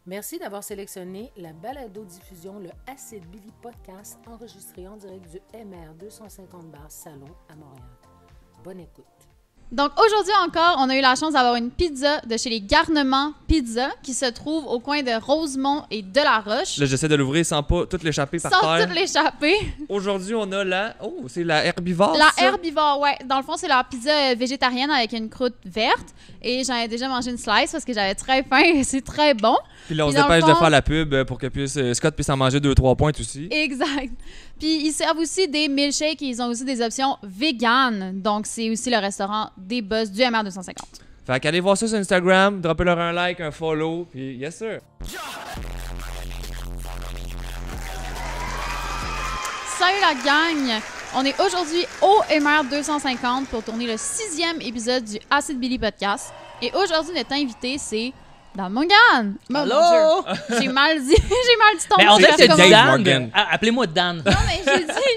Merci d'avoir sélectionné la balado-diffusion, le Acid Billy Podcast, enregistré en direct du MR 250 Bar Salon à Montréal. Bonne écoute. Donc, aujourd'hui encore, on a eu la chance d'avoir une pizza de chez les Garnements Pizza qui se trouve au coin de Rosemont et de la Roche. Là, j'essaie de l'ouvrir sans pas tout l'échapper par Sans terre. tout l'échapper. Aujourd'hui, on a la... Oh, c'est la herbivore, La ça? herbivore, ouais. Dans le fond, c'est la pizza végétarienne avec une croûte verte. Et j'en ai déjà mangé une slice parce que j'avais très faim et c'est très bon. Puis là, on Puis se dans le dépêche de fond- faire la pub pour que Scott puisse en manger 2-3 pointes aussi. Exact. Puis ils servent aussi des milkshakes et ils ont aussi des options véganes. Donc, c'est aussi le restaurant des boss du MR 250. Fait qu'allez voir ça sur Instagram, droppez-leur un like, un follow, puis yes sir. Salut la gang! On est aujourd'hui au MR 250 pour tourner le 6e épisode du Acid Billy Podcast. Et aujourd'hui, notre invité, c'est Dan Morgan. Allô? J'ai mal dit ton Mais nom. on dirait c'est que Dave Dan. Morgan. Appelez-moi Dan. Non, mais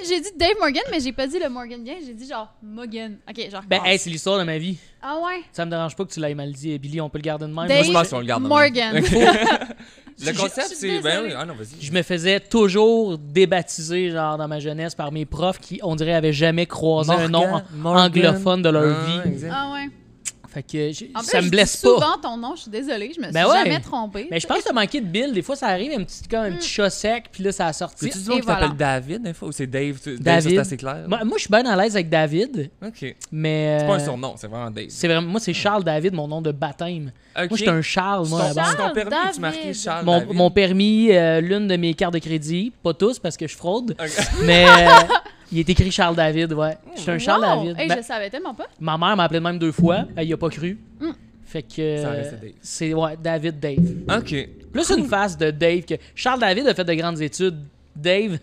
j'ai dit Dave Morgan, mais j'ai pas dit le Morgan bien. J'ai dit genre Morgan. OK, genre. Ben, hey, c'est l'histoire de ma vie. Ah ouais? Ça me dérange pas que tu l'aies mal dit, Billy. On peut le garder de même. Dave je pense qu'on le garde de même. Morgan. Le concept, suis c'est... Ben désolée. oui, ah non, vas-y. Je me faisais toujours débaptiser, genre, dans ma jeunesse, par mes profs qui, on dirait, avaient jamais croisé un nom anglophone de leur vie. Exact. Ah ouais. Fait que En plus, ça me je blesse dis pas. souvent ton nom, je suis désolée, je me suis Ben ouais. jamais trompée. Mais je pense que t'as manqué de Bill. Des fois, ça arrive, un petit chat sec, puis là, ça a sorti. C'est-tu du monde Et qui t'appelle voilà. David, des fois, ou c'est Dave? Dave, ça, David. c'est assez clair. Moi, je suis bien à l'aise avec David, OK. mais. C'est pas un surnom, c'est vraiment Dave. C'est vraiment, moi, c'est Charles David, mon nom de baptême. OK. Moi, j'étais un Charles, moi, à la base. Sur ton Charles permis, tu David. marquais Charles Mon, David. mon permis, l'une de mes cartes de crédit, pas tous parce que je fraude, OK. mais il est écrit Charles David, ouais. Je suis un Charles Wow! David. Hey, Ben, je savais tellement pas. ma mère m'a appelé de même 2 fois, elle y a pas cru. Fait que Ça reste Dave. c'est ouais, David Dave. OK. Plus une face de Dave que Charles David a fait de grandes études. Dave,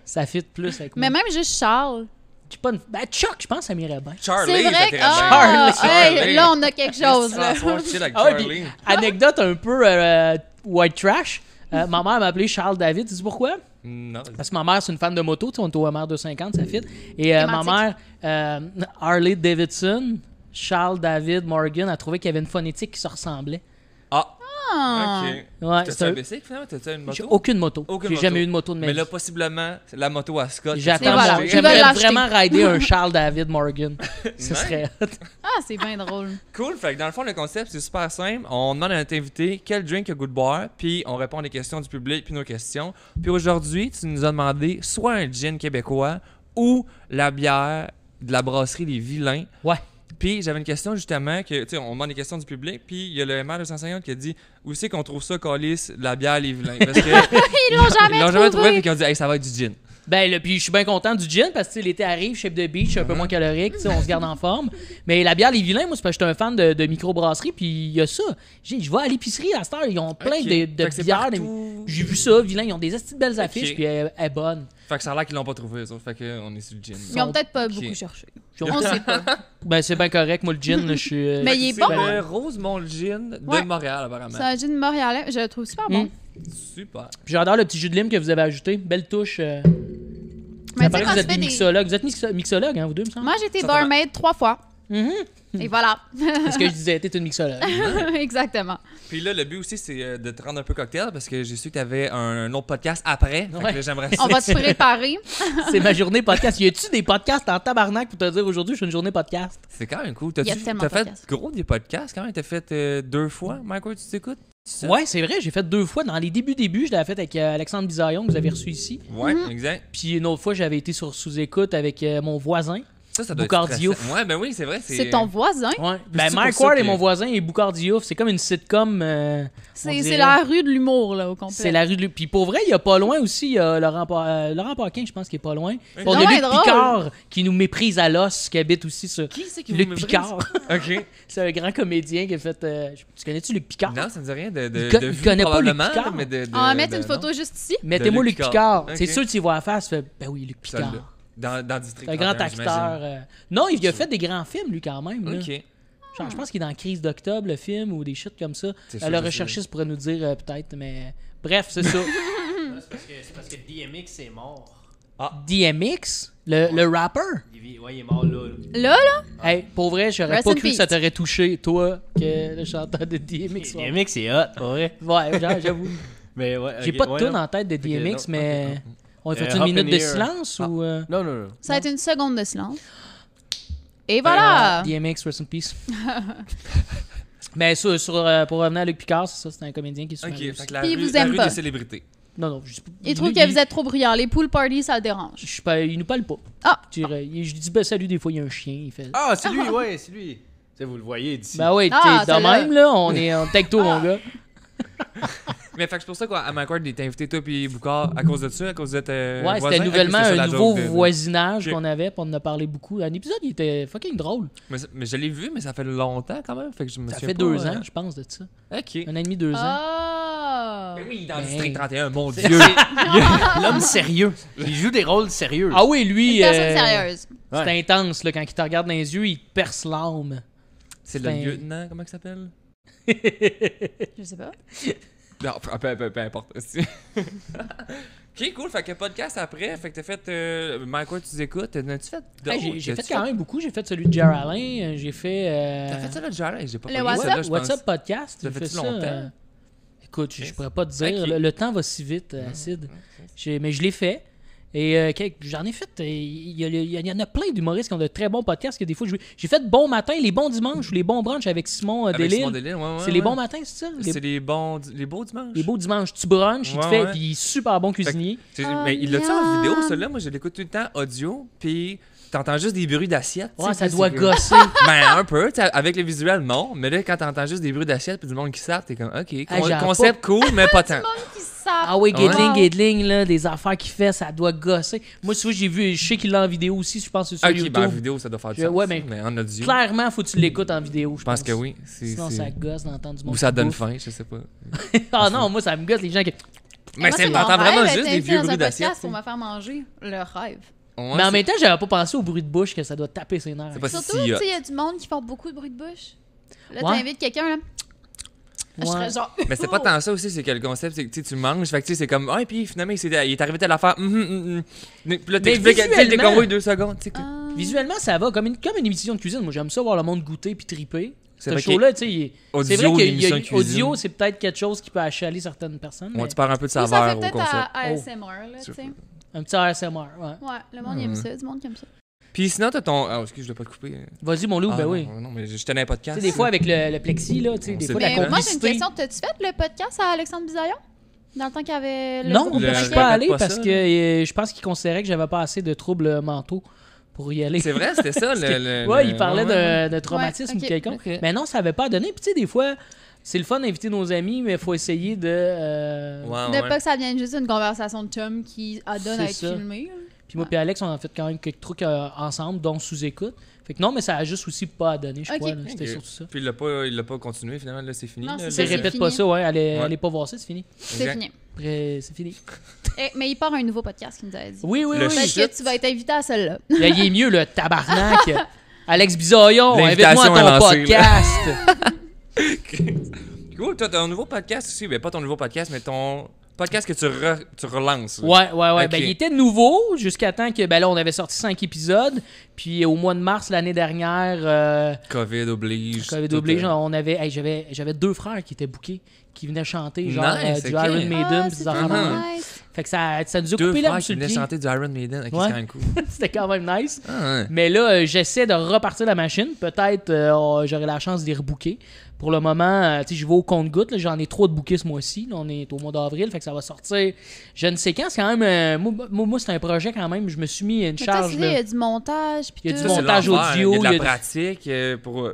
ça fit plus avec moi. Mais même juste Charles. Je suis pas une... Ben Chuck, je pense que ça m'irait bien. Charlie, C'est vrai ça que. t'irait Ah, bien. hey, Charlie. là, on a quelque chose. Là. François, chill avec Ah ouais, Charlie. puis, anecdote un peu white trash. Ma mère m'a appelé Charles David. Tu sais pourquoi? Non. Parce que ma mère, c'est une fan de moto. Tu sais, on est au MR 250, ça fit. Et ma Thématique. mère, Harley Davidson, Charles David Morgan, a trouvé qu'il y avait une phonétique qui se ressemblait. Ah, Ah. OK. Ouais, T'as-tu c'est un un... bicycle, finalement? T'as-tu une moto? J'ai aucune moto. Aucune J'ai moto. jamais eu de moto de ma Mais vie. là, possiblement, c'est la moto à Scott. J'attends. Et voilà, mon- ils J'aimerais veulent l'acheter. vraiment rider un Charles David Morgan. Ce Nice. serait hot. Ah, c'est bien drôle. Cool. Fait que dans le fond, le concept, c'est super simple. On demande à notre invité quel drink il a goût de boire, puis on répond à des questions du public, puis nos questions. Puis aujourd'hui, tu nous as demandé soit un gin québécois ou la bière de la brasserie Les Vilains. Ouais. Puis j'avais une question justement, que tu sais, on demande des questions du public, puis il y a le maire 250 qui a dit où c'est qu'on trouve ça, calice, de la bière Les Vilains. Parce que Ils l'ont jamais ils l'ont jamais trouvé, trouvé. puis qu'ils ont dit, hey, ça va être du gin. Ben, là, puis je suis bien content du gin parce que tu sais, l'été arrive, shape de beach, un peu moins calorique, tu sais, on se garde en forme. Mais la bière Les Vilains, moi, c'est parce que j'étais un fan de microbrasserie, puis il y a ça. Je vais à l'épicerie à cette heure, ils ont plein Ok. de Fait que c'est bières. partout. J'ai vu ça, Vilains, ils ont des astuces belles affiches, puis elle est bonne. Fait que ça a l'air qu'ils l'ont pas trouvé, ça. Fait qu'on est sur le gin. Ils ont peut-être pas Ok. beaucoup cherché. Ils ont- On sait pas. Ben, c'est bien correct, moi, le gin, là, je suis. Mais il est C'est bon, le hein? Rosemont Gin de Ouais. Montréal, apparemment. C'est un gin montréalais. Je le trouve super bon. Super. Puis j'adore le petit jus de lime que vous avez ajouté. Belle touche. Mais Ça tu sais, paraît que quand vous tu êtes des fais des. mixologues. Vous êtes mixologues, hein, vous deux, me semble? Moi, j'ai été Ça, ça va. barmaid 3 fois. Mhm. Et voilà. C'est ce que je disais, t'es une mixologue. Exactement. Puis là, le but aussi, c'est de te rendre un peu cocktail parce que j'ai su que tu avais un autre podcast après. Fait que Ouais. là, j'aimerais ça. On va se préparer. C'est ma journée podcast. Y a-tu des podcasts en tabarnak pour te dire aujourd'hui, je suis une journée podcast? C'est quand même cool. Il y a tellement T'as de fait podcasts. gros des podcasts quand même. T'as fait 2 fois. Michael, tu t'écoutes? C'est ça? Ouais, c'est vrai, j'ai fait 2 fois. Dans les débuts, je l'avais fait avec Alexandre Bisaillon, que vous avez reçu ici. Ouais, Mhm. exact. Puis une autre fois, j'avais été sur sous-écoute avec mon voisin. Ça doit Boucard être Diouf. stressant. Ouais, ben oui, c'est vrai. C'est ton voisin. Ouais. Puis Ben, c'est Mike pour ça Ward que- est mon voisin et Boucard Diouf. C'est comme une sitcom. on C'est dirait. la rue de l'humour, là, au complet. C'est la rue de. Puis pour vrai, il y a pas loin aussi, il y a Laurent Paquin, je pense, qui est pas loin. Puis on a Ouais, Luc drôle. Picard qui nous méprise à l'os, qui habite aussi sur. Qui c'est qui Luc vous Picard. OK. C'est un grand comédien qui a fait. Tu connais-tu Luc Picard? Non, ça me dit rien de Il vue, connaît pas Luc probablement, Picard. mais de On va mettre une non. photo juste ici. Mettez-moi de Luc Luc Picard. Picard. C'est Ok. sûr, tu y vois la face, tu fais, ben oui, Luc Picard. Celle-là. Dans District C'est un grand 31, acteur. Non, il a fait des grands films, lui, quand même. là. j'imagine. OK. Genre, je pense qu'il est dans Crise d'octobre, le film, ou des shit comme ça. C'est sûr, Le je sais. recherchiste pourrait nous dire peut-être, mais bref, c'est ça. C'est parce que DMX est mort. DMX, le rapper. Ouais, il est mort là. Là? Hey, pour vrai, j'aurais Rest pas in cru que peace. ça t'aurait touché, toi, que le chanteur de DMX. Ouais, DMX, c'est hot, pas vrai? j'avoue. Mais ouais, J'ai ok, pas de ouais, tune non. en tête de que DMX, non, mais on fait Hop une minute in de here. silence ou. Non, non, non. Ça va être une seconde de silence. Et voilà! DMX, rest in peace. Mais pour revenir à Luc Picard, c'est ça, c'est un comédien qui est super. Ok, aussi. fait que la Puis il rue, vous la aime rue pas. des célébrités. Non, Il trouve que vous êtes trop bruyant. Les pool parties, ça le dérange. Il nous parle pas. Ah! Je dirais. Je dis ben salut, des fois il y a un chien, il fait. Ah, c'est lui, ouais, c'est lui. Tu sais, vous le voyez d'ici. Ben oui, Ah, t'sais, de celle-là. même, là, on est en tecto, mon gars. Mais fait que c'est pour ça qu'à Mike Ward, il t'a invité toi puis Boucard à cause de ça, à cause d'être Ouais, voisins? c'était nouvellement Ok, c'était ça, un la nouveau joke de- voisinage Ok. qu'on avait, puis on en a parlé beaucoup. Un épisode, il était fucking drôle. Mais je l'ai vu, mais ça fait longtemps quand même, fait que je me Ça souviens fait pas, 2 ans, je pense, de ça. Ok. 1 an et demi, 2 ans. Ah! Mais oui, dans Ben. District 31, mon C'est- dieu. L'homme sérieux. Il joue des rôles sérieux. Ah oui, lui, Une personne sérieuse. c'est Ouais. intense, là, quand il te regarde dans les yeux, il te perce l'âme. C'est le Ben. lieutenant, comment il s'appelle? Je sais pas. Non, peu importe. aussi. Ok, cool. Fait que podcast après, fait que t'as fait Mike Ward, tu nous écoutes. As-tu fait d'autres? Hey, j'ai fait T'as-tu quand même beaucoup. J'ai fait celui de Jer Alain. J'ai fait. T'as fait ça là, Jared? J'ai pas Le pogné WhatsApp? celle-là, je What's pense. Up Podcast. Ça J'ai fait-tu ça, longtemps? Écoute, je pourrais pas te dire. Ok. Le temps va si vite, Acide. Mais je l'ai fait. Et j'en ai fait. Il y en a plein d'humoristes qui ont de très bons podcasts. Que des fois, j'ai fait Bon Matin, les bons dimanches ou les bons brunchs avec Simon Avec Delille. Simon Delille, ouais, ouais, C'est les ouais. bons matins, c'est ça? C'est les beaux dimanches. Les beaux dimanches. Tu brunches, il te Ouais, fait. ouais. Puis il est super bon cuisinier. Mais il l'a-tu en vidéo, celui-là? Moi, je l'écoute tout le temps audio, puis t'entends juste des bruits d'assiette. tu Ouais, sais, ça puis doit c'est que- gosser. Ben, un peu, tu sais, avec le visuel, non. Mais là, quand t'entends juste des bruits d'assiette puis du monde qui sort, t'es comme, ok, j'avais concept cool, mais pas tant. Qui savent. Ah oui, Wow. Guedling, là, des affaires qu'il fait, ça doit gosser. Moi, tu vois, je sais qu'il l'a en vidéo aussi, je pense que c'est sur Ok, YouTube. ben, en vidéo, ça doit faire du sens. Ouais, mais en audio. Clairement, faut que tu l'écoutes en vidéo, Je pense que oui. Sinon, ça gosse d'entendre du monde. Ou ça qui donne bouffe. faim, je sais pas. Ah non, moi, ça me gosse, les gens qui. Mais moi, c'est mon t'entends vraiment rêve juste d'être des invité vieux dans bruits un d'assiette. podcast pour me faire manger. Le rêve. Mais en même temps, j'avais pas pensé au bruit de bouche que ça doit taper ses nerfs. C'est pas Surtout, si tu hot. sais, il y a du monde qui font beaucoup de bruit de bouche. Là, Ouais. t'invites quelqu'un, là. Je Ouais. serais genre. Mais c'est pas tant ça aussi, c'est que le concept, c'est que tu sais, tu manges, fait que tu sais, c'est comme, ah, et puis finalement, il est arrivé telle affaire. Puis là, t'expliques, tu sais, t'es visuellement- comme, oui, 2 secondes. Tu sais, Ah. Visuellement, ça va, comme une émission de cuisine. Moi, j'aime ça voir le monde goûter puis triper. C'est Ce vrai show-là, tu sais, audio, c'est vrai qu'il y l'émission a de cuisine. audio, c'est peut-être quelque chose qui peut achaler certaines personnes. Ouais, mais tu perds un peu de Ou ça saveur fait au peut-être concept. à ASMR, là, tu sais. Un petit ASMR, ouais. Ouais, le monde aime ça, du monde qui aime ça. Puis sinon, t'as ton. Ah, excuse, je vais pas te couper. Vas-y, mon loup, Ah, ben non, oui. Non, mais je tenais un podcast. Tu sais, des fois, avec le plexi, là, tu sais, On des sait fois, bien. la Mais moi, j'ai une complicité. question. T'as-tu fait le podcast à Alexandre Bisaillon? Dans le temps qu'il y avait le Non, groupe Le- je de suis je pas répète allé pas parce ça, que je pense qu'il considérait que j'avais pas assez de troubles mentaux pour y aller. C'est vrai, c'était ça. Ouais, il parlait ouais. de traumatisme Ouais, ok. quelconque. Ok. Mais non, ça avait pas donné. Puis tu sais, des fois, c'est le fun d'inviter nos amis, mais il faut essayer de... Ouais, De ouais. pas que ça devienne juste une conversation de chum qui donne à être C'est ça. filmée. là. Puis moi et Alex, on a fait quand même quelques trucs ensemble, dont sous-écoute. Fait que non, mais ça a juste aussi pas à donner, je Ok. crois. là. C'était Ok. surtout ça. Puis il l'a pas continué, finalement, là, c'est fini. Non, là, c'est le- ça, c'est Répète fini. pas ça, ouais. Allez Ouais. pas voir ça, c'est fini. C'est Exact. fini. Après, c'est fini. Mais il part un nouveau podcast qui nous a dit. Oui, oui, Le oui. Peut-être shit. que tu vas être invité à celle-là. Là, il est mieux, le tabarnak. Alex Bisaillon, L'invitation invite-moi à est ton lancée, là. podcast. Cool, toi, t'as un nouveau podcast aussi. Ben, pas ton nouveau podcast, mais ton podcast que tu relances. là. Ouais. Ok. Ben, il était nouveau jusqu'à temps que, ben là, on avait sorti 5 épisodes. Puis au mois de mars l'année dernière, COVID oblige. COVID tout, oblige, on avait, hey, j'avais 2 frères qui étaient bookés, qui venaient chanter genre Nice, du ok. Iron Maiden. Ah, puis c'est des affaires de même. vraiment nice. Fait que ça nous a 2 coupé frères l'herbe qui sur le venaient pied. chanter du Iron Maiden. Ok, Ouais. c'est quand même cool. C'était quand même nice. Ah, ouais. Mais là, j'essaie de repartir la machine. Peut-être j'aurai la chance de les rebooker. Pour le moment, tu sais, je vais au compte-gouttes. J'en ai 3 de bookés ce mois-ci. Là, on est au mois d'avril. Fait que ça va sortir. Je ne sais quand. C'est quand même. Moi, c'est un projet quand même. Je me suis mis une Mais toi, charge. tu sais, il y Là. a du montage. Puis Il y a du tout. Ça, c'est montage l'enfer. audio, Il y a de il y la a de- pratique.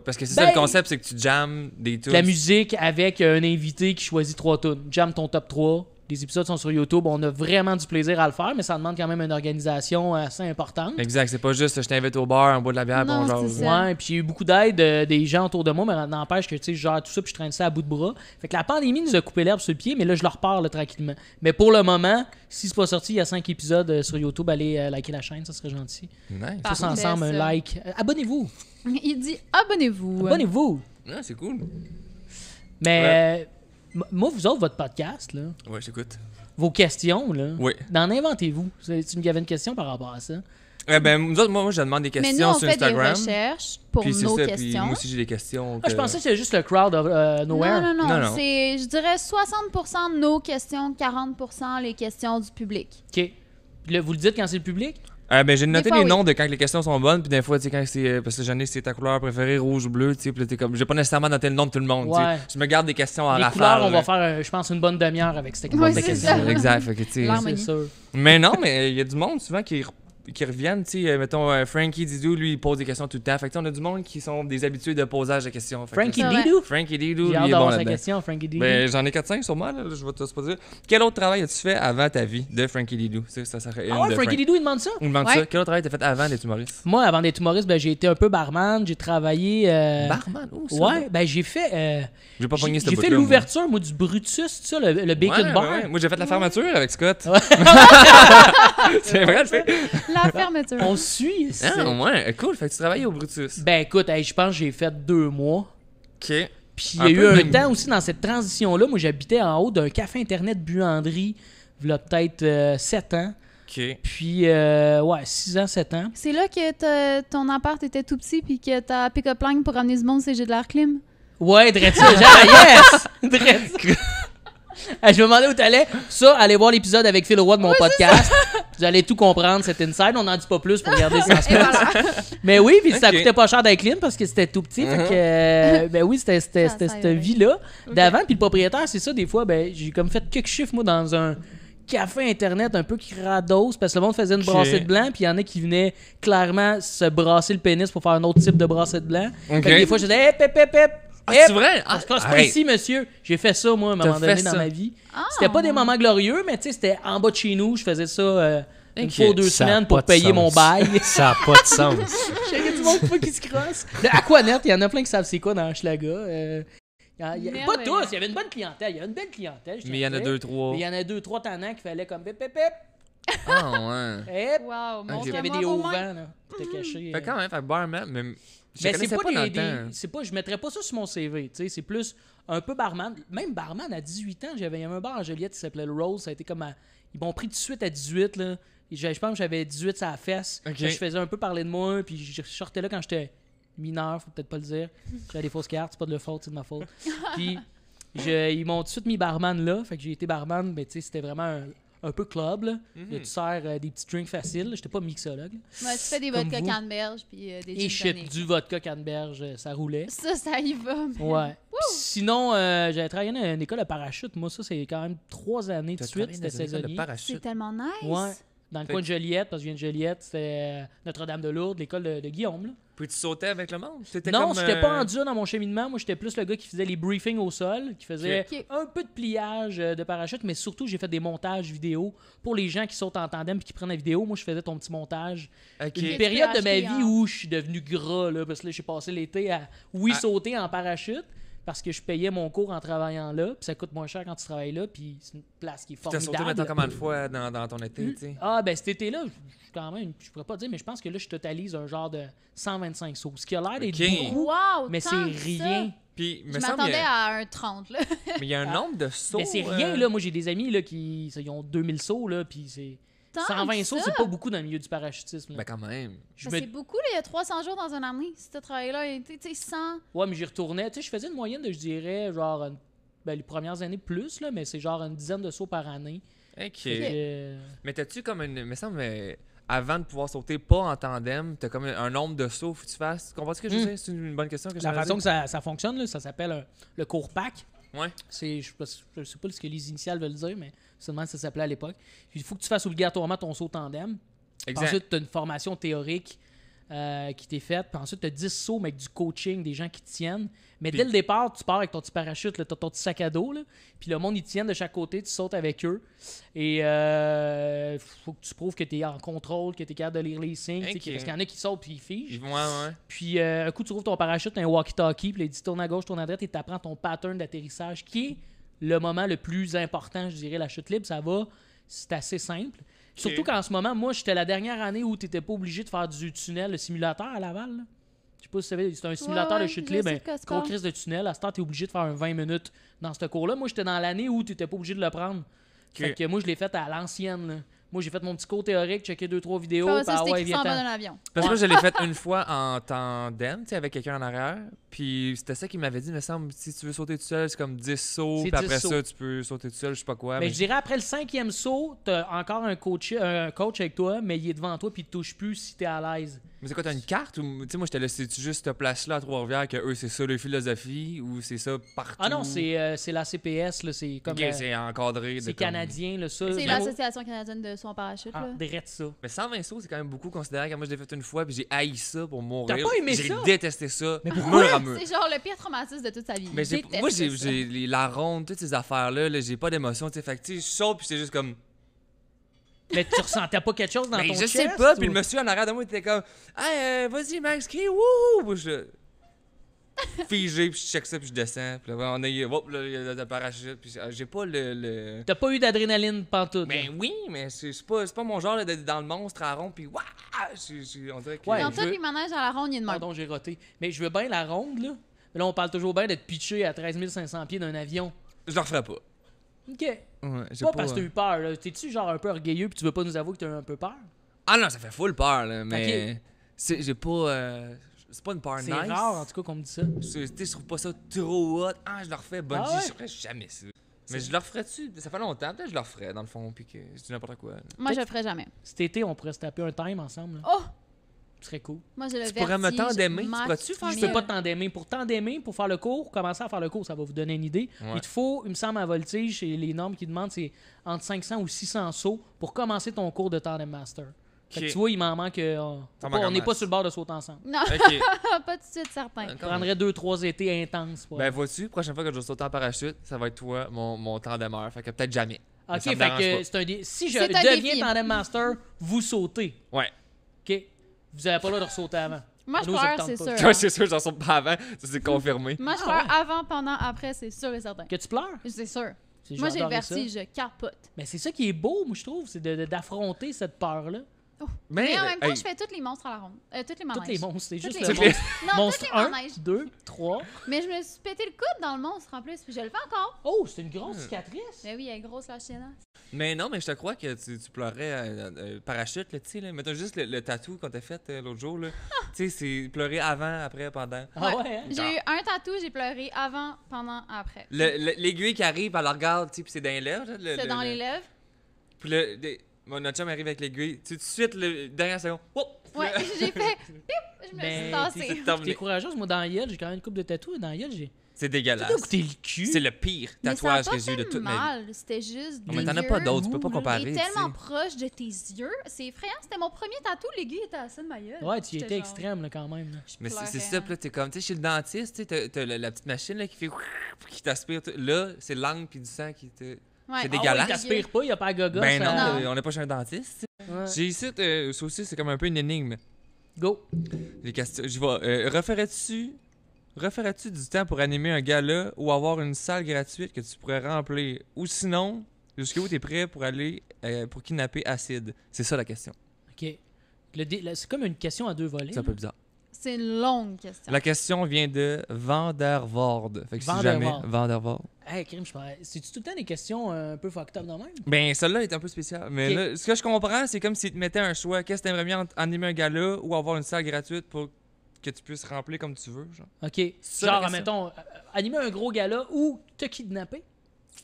Parce que c'est Ben, ça le concept, c'est que tu jammes des tunes. La musique avec un invité qui choisit 3 tunes. Jam ton top 3. Les épisodes sont sur YouTube. On a vraiment du plaisir à le faire, mais ça demande quand même une organisation assez importante. Exact, c'est pas juste je t'invite au bar, on boit de la bière, Non, bon genre. c'est ça. Ouais, puis j'ai eu beaucoup d'aide des gens autour de moi, mais n'empêche que tu sais, je gère tout ça puis je traîne ça à bout de bras. Fait que la pandémie nous a coupé l'herbe sur le pied, mais là je le repars là, tranquillement. Mais pour le moment, si c'est pas sorti, il y a 5 épisodes sur YouTube, allez liker la chaîne, ça serait gentil. Nice. Parfait, Tous ensemble, un ça. like. Abonnez-vous. Il dit abonnez-vous. Abonnez-vous. Ouais, c'est cool. Mais Moi, vous autres, votre podcast, là, Ouais, j'écoute. vos questions, là, Oui. d'en inventez-vous. Tu me avais une question par rapport à ça? Nous autres, moi, je demande des Mais nous, questions on sur fait des Instagram. recherches pour Puis c'est nos ça, puis questions. moi aussi, j'ai des questions. Ah, je pensais que c'était juste le crowd of nowhere. Non. Non. C'est, je dirais, 60% de nos questions, 40% les questions du public. OK. Puis là, vous le dites quand c'est le public? J'ai noté fois, les oui. noms de quand les questions sont bonnes, puis des fois, tu sais, quand c'est. Parce que j'en ai, c'est ta couleur préférée, rouge ou bleu, tu sais, puis là, t'es comme. J'ai pas nécessairement noté le nom de tout le monde, tu sais. Ouais. Je me garde des questions en Les rafale. couleurs, on là. va faire, je pense, une bonne demi-heure avec cette Ouais, cette c'est question. ça. Exact, fait que, tu sais. L'harmonie. C'est sûr. Mais non, mais il y a du monde souvent qui reviennent, tu sais, mettons Frankie Didou, lui il pose des questions tout le temps. Fait que tu sais, on a du monde qui sont des habitués de posage de questions. Fait que, Frankie C'est vrai. Didou? Frankie Didou, J'ai lui hâte il est bon d'avoir sa là-dedans. question, Frankie Didou. Ben, j'en ai 4-5 sûrement, là, je vais te pas dire. Quel autre travail as-tu fait avant ta vie de Frankie Didou? Ça serait une Ah ouais, de Frankie Didou, il demande ça? On me demande Ouais. ça. Quel autre travail t'as fait avant d'être humoriste? Moi, avant d'être humoriste, ben, j'ai été un peu barman. J'ai travaillé... Barman, où ça? Ouais, ben j'ai fait... J'ai pas pogné cette j'ai fait l'ouverture, moi, du Brutus, tu sais, le Bacon Bar. Ouais. Moi j'ai fait la fermeture avec Scott. C'est vrai, le fait. La fermeture. On suit. Ah, ouais, cool. Fait que tu travailles au Brutus. Ben écoute, hey, je pense que j'ai fait 2 mois. Ok. Puis il y Un a eu peu un même- temps aussi dans cette transition-là. Moi, j'habitais en haut d'un café internet buanderie, il y a peut-être 7 ans. Ok. Puis, ouais, 6 ans, 7 ans. C'est là que ton appart était tout petit puis que ta pick-up line pour ramener du monde, c'est j'ai de l'air clim. Ouais, drette ça. Yes! Drette ça. Hey, je me demandais où t'allais. Ça, allez voir l'épisode avec Phil Roy de mon podcast. Vous allez tout comprendre, cet inside. On n'en dit pas plus pour garder ça en Et suspense. voilà. Mais oui, puis ça Ok. coûtait pas cher d'être clean parce que c'était tout petit. Fait que, ben oui, c'était Ça cette aide. vie-là d'avant. Puis le propriétaire, c'est ça, des fois, ben j'ai comme fait quelques chiffres, moi, dans un café internet un peu crados parce que le monde faisait une Ok. brassée de blanc, puis il y en a qui venaient clairement se brasser le pénis pour faire un autre type de brassée de blanc. Ok. Fait que des fois, je disais, hep. Ah, c'est vrai? Ça se passe pas arrête. ici, monsieur. J'ai fait ça, moi, à un T'as moment donné fait dans ça. ma vie. Ah, C'était pas des moments glorieux, mais tu sais, c'était en bas de chez nous. Je faisais ça une Ok. fois ou 2 Ça a semaines pas pour de payer sens. mon bail. Ça a pas de sens. Je sais que du monde pas qui se crosse. Le Aquanet, il y en a plein qui savent c'est quoi dans Schlaga. Pas Merveilleux. tous, il y avait une bonne clientèle. Il y avait une belle clientèle. je Mais il y en a dirais. 2-3. Mais il y en a 2-3 tannants qui fallait comme pep. Ah, ouais. Hep. Wow, Ok. Il y avait des hauts vents, là. C'était caché. Fait quand même, fait barman, mais. Je Mais connaissais pas dans le temps. c'est pas, je mettrais pas ça sur mon CV, tu sais, c'est plus un peu barman. Même barman à 18 ans, il y avait un bar à Joliette qui s'appelait le Rose, ça a été comme ils m'ont pris tout de suite à 18 là. Et je pense que j'avais 18 sur la fesse. Ok. Fait que je faisais un peu parler de moi, puis je sortais là quand j'étais mineur, faut peut-être pas le dire. J'avais des fausses cartes, c'est pas de leur faute, c'est de ma faute. Puis ils m'ont tout de suite mis barman là, fait que j'ai été barman, mais tu sais, c'était vraiment un peu club là. Là, tu sers des petits drinks faciles, là. J'étais pas mixologue. là. Ouais, tu fais des Comme vodka vous. canneberge puis des Et gin shit, tonic. du vodka canneberge, ça roulait. Ça y va. man. Ouais. Puis sinon, j'avais travaillé dans une école de parachute. Moi, ça, c'est quand même 3 années de T'as suite. travaillé C'était dans une école de saisonnier. C'est parachute. tellement nice. Ouais. Dans le Fait coin de Joliette, parce que je viens de Joliette, c'était Notre-Dame-de-Lourdes, l'école de Guillaume. Là. Puis tu sautais avec le monde? T'étais Non, comme, j'étais pas en dur dans mon cheminement. Moi, j'étais plus le gars qui faisait les briefings au sol, qui faisait Ok. un peu de pliage de parachute, mais surtout, j'ai fait des montages vidéo pour les gens qui sautent en tandem et qui prennent la vidéo. Moi, je faisais ton petit montage. Ok. Une tu période peux de ma acheter vie en- où je suis devenu gras, là, parce que là, j'ai passé l'été à, sauter en parachute, parce que je payais mon cours en travaillant là, puis ça coûte moins cher quand tu travailles là, puis c'est une place qui est T'as sauté formidable. maintenant combien de fois dans ton été, tu sais? Ah, ben cet été-là, quand même, je pourrais pas dire, mais je pense que là, je totalise un genre de 125 sauts, ce qui a l'air d'être Ok. beaucoup, Wow, mais tant c'est que rien. ça. Puis, Je me semble, m'attendais à un 30, là. mais il y a un nombre de sauts. Mais c'est rien, là. Moi, j'ai des amis là, qui ils ont 2000 sauts, là, puis c'est... Tant 120 que sauts, ça. c'est pas beaucoup dans le milieu du parachutisme. Là. Ben quand même. Je Ben, me- C'est beaucoup, là. Il y a 300 jours dans une année. Si tu travaillé là, tu sais, 100. Ouais, mais j'y retournais. Tu sais, je faisais une moyenne de, je dirais, genre, les premières années plus, là, mais c'est genre une dizaine de sauts par année. Ok. Euh, Mais t'as-tu comme une. Me semble, avant de pouvoir sauter pas en tandem, t'as comme un nombre de sauts que tu fasses. Tu comprends ce que je veux dire? C'est une bonne question que je La façon que ça fonctionne, là, ça s'appelle le cours PAC. Ouais. C'est, je sais pas ce que les initiales veulent dire, mais c'est de même que ça s'appelait à l'époque. Il faut que tu fasses obligatoirement ton saut tandem. Puis Exact. ensuite, tu as une formation théorique qui t'est faite. Puis ensuite, tu as 10 sauts, mais avec du coaching, des gens qui te tiennent. Mais Puis- dès le départ, tu pars avec ton petit parachute, tu as ton petit sac à dos. Là, puis le monde, ils te tiennent de chaque côté, tu sautes avec eux. Et faut que tu prouves que tu es en contrôle, que tu es capable de lire les signes. tu sais, Ok. Parce qu'il y en a qui sautent puis ils figent. Ouais. Puis un coup, tu trouves ton parachute, un walkie-talkie, puis là, il dit tourne à gauche, tourne à droite, et tu apprends ton pattern d'atterrissage, qui est le moment le plus important, je dirais, la chute libre. Ça va, c'est assez simple. Surtout qu'en ce moment, moi, j'étais la dernière année où tu n'étais pas obligé de faire du tunnel, le simulateur à Laval. Là. Je sais pas si tu savais, c'est un simulateur Ouais, de chute je libre. sais de quoi tu Gros parles. crise de tunnel. À ce temps, t'es obligé de faire un 20 minutes dans ce cours-là. Moi, j'étais dans l'année où t'étais pas obligé de le prendre. Fait que moi, je l'ai fait à l'ancienne, là. Moi, j'ai fait mon petit cours théorique, checké 2-3 vidéos. Comme ça, puis, c'était écrit en bas viens-t'en. d'un avion. Parce que moi, je l'ai fait une fois en tandem, tu sais, avec quelqu'un en arrière. Puis c'était ça qu'il m'avait dit, me semble, si tu veux sauter tout seul, c'est comme 10 sauts. C'est Puis après 10 sauts. ça, tu peux sauter tout seul, je sais pas quoi. Mais je dirais, après le 5e saut, t'as encore un coach avec toi, mais il est devant toi, puis il te touche plus si t'es à l'aise. Mais c'est quoi, t'as une carte ou, tu sais, moi, j'étais là, c'est-tu juste cette place-là à Trois-Rivières que eux, c'est ça leur philosophie ou c'est ça partout? Ah non, c'est la CPS, là, c'est comme... Ok, c'est encadré. de c'est comme- canadien, là, ça. C'est Mais- l'Association canadienne de saut en parachute. Ah, là. drette ça. Mais 120 sauts, c'est quand même beaucoup considéré. Moi, je l'ai fait une fois, puis j'ai haï ça pour mourir. T'as pas aimé J'ai ça? détesté ça. Mais Mur à mur. C'est genre le pire traumatisme de toute sa vie. Mais Déteste moi, ça. la ronde, toutes ces affaires-là, là, j'ai pas d'émotion. Tu sais, fait que, tu sais, je saute, puis c'est juste comme. Mais tu ressentais pas quelque chose dans Mais ton je chest? sais pas. ou- Puis le monsieur en arrière de moi était comme, hey, vas-y, Max, crie, wouhou! Puis je. Figé, puis je check ça, puis je descends. Puis là, on est. Hop, là, il y a le parachute. Puis j'ai pas le. T'as pas eu d'adrénaline pantoute. Ben oui, mais c'est pas mon genre là, d'être dans le monstre à rond, puis waouh! On dirait que. Ouais, Dans je tous veux- les manèges à la ronde, il y a une même. Pardon, j'ai roté. Mais je veux bien la ronde, là. Mais là, on parle toujours bien d'être pitché à 13 500 pieds d'un avion. Je le referais pas. OK. Ouais, j'ai Pas parce que t'as eu peur, là. T'es-tu genre un peu orgueilleux puis tu veux pas nous avouer que t'as eu un peu peur? Ah non, ça fait full peur, là, mais. J'ai pas. C'est pas une peur C'est nice. rare, en tout cas, qu'on me dit ça. Je trouve pas ça trop hot. Ah, je le refais, bungee, Ah ouais? je ferais jamais ça. Mais je le referais-tu? Ça fait longtemps, peut-être que je le referais, dans le fond, puis que je dis n'importe quoi. là. Moi, je le ferai jamais. Cet été, on pourrait se taper un time ensemble, là. Oh! Ce serait cool. Moi, j'ai le Tu pourrais me vertige tandemmer, tu max pourrais-tu faire Je ça? peux pas t'endaimer. Pour t'endaimer, pour faire le cours, commencer à faire le cours, ça va vous donner une idée. Ouais. Il te faut, il me semble, à Voltige, et les normes qui demandent, c'est entre 500 ou 600 sauts pour commencer ton cours de Tandem Master. Fait que Ok. tu vois, il m'en manque. Ça manque en on n'est pas masse. sur le bord de sauter ensemble. Non, Ok. pas tout de suite certain. Ça prendrait 2-3 étés intenses. Pour... Ben, vois-tu, prochaine fois que je vais sauter en parachute, ça va être toi, mon tandemeur. Fait que peut-être jamais. Mais ok, ça me fait dérange que pas. c'est un si je C'est un deviens défi. Tandem Master, vous sautez. Ouais. Ok? Vous avez pas le droit de ressauter avant. Moi, je Nous, ça me pleure, tente c'est pas. sûr. Toi, c'est sûr, j'en saute pas avant. Ça, c'est confirmé. Moi, je Ah, pleure avant, pendant, après, c'est sûr et certain. Que tu pleures? C'est sûr. C'est- Moi, j'ai le j'adorais ça. vertige, je capote. Mais c'est ça qui est beau, moi, je trouve, c'est d'affronter cette peur-là. Mais en même temps, hey, je fais tous les monstres à la ronde. Toutes les manèges. Toutes les monstres, c'est juste les le Toutes les- monstre. Non, Monstre toutes les 1, manèges. 2, 3. Mais je me suis pété le coude dans le monstre en plus, puis je le fais encore. Oh, c'est une grosse cicatrice. Mais oui, elle est grosse la chienne. Mais non, mais je te crois que tu pleurais parachute, là, tu sais, là. Mettons juste le tatou qu'on t'a fait l'autre jour, là. Tu sais, c'est pleurer avant, après, pendant. Ah ouais, hein? J'ai eu un tatou, j'ai pleuré avant, pendant, après. L'aiguille qui arrive, elle la regarde, tu sais, puis c'est dans les lèvres. là, C'est dans les lèvres. Puis notre chum arrive avec l'aiguille. Tu sais, tout de suite, le dernière seconde, whoop! Ouais, j'ai fait pip, je me Ben, suis tassée. c'est T'es terminé. courageuse, moi, dans la gueule, j'ai quand même une coupe de tatou. Dans la gueule, j'ai. C'est T'as dégueulasse. goûté le cul. C'est le pire Mais tatouage ça a que j'ai eu de pas toute fait ma vie. mal, c'était juste Non, mais t'en as pas d'autres, tu peux pas Ouh, là. comparer. Il est tu sais. tellement proche de tes yeux. C'est effrayant, c'était mon premier tatou, l'aiguille était à ça de ma gueule. Ouais, tu y J'étais étais genre- extrême, là, quand même. Là. je Mais c'est pleurais. ça, puis là, t'es comme, tu sais, chez le dentiste, tu sais, t'as la petite machine là, qui fait qui t'aspire. Là, c'est l'angle puis du sang qui te. Ouais. C'est Ah ouais, dégueulasse. il t'aspire pas, il y a pas à gogosse. Ben non, hein? Non. on n'est pas chez un dentiste. tu sais. Ouais. J'ai ici, ça aussi, c'est comme un peu une énigme. Go. Les questions. J'y vais. Referais-tu du temps pour animer un gala ou avoir une salle gratuite que tu pourrais remplir? Ou sinon, jusqu'où t'es prêt pour aller pour kidnapper Acide? C'est ça la question. OK. C'est comme une question à deux volets. C'est un peu bizarre. C'est une longue question. La question vient de Vandervoord. Fait que si jamais. Vandervoord. Vandervoord. Hey, crime, c'est-tu tout le temps des questions un peu fucked up de même? Ben, celle-là est un peu spéciale. Mais Ok. là, ce que je comprends, c'est comme s'ils te mettaient un choix. Qu'est-ce que t'aimerais bien animer un gala ou avoir une salle gratuite pour que tu puisses remplir comme tu veux, genre? OK. ça, la Genre, question. mettons, animer un gros gala ou te kidnapper?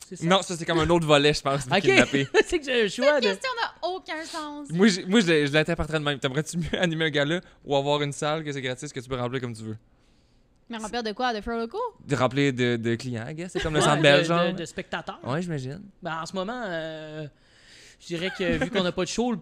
C'est ça? Non, ça, c'est comme un autre volet, je pense, de OK. kidnapper. c'est que j'ai le choix Cette de... question n'a aucun sens. Moi, je l'interpréterais de même. T'aimerais-tu mieux animer un gala ou avoir une salle que c'est gratis que tu peux remplir comme tu veux? Mais remplir de quoi? De faire le coup? De remplir de clients, I guess. C'est comme le Ouais, centre belge, genre. de spectateurs. Ouais, j'imagine. Ben, en ce moment, je dirais que vu qu'on n'a pas de show,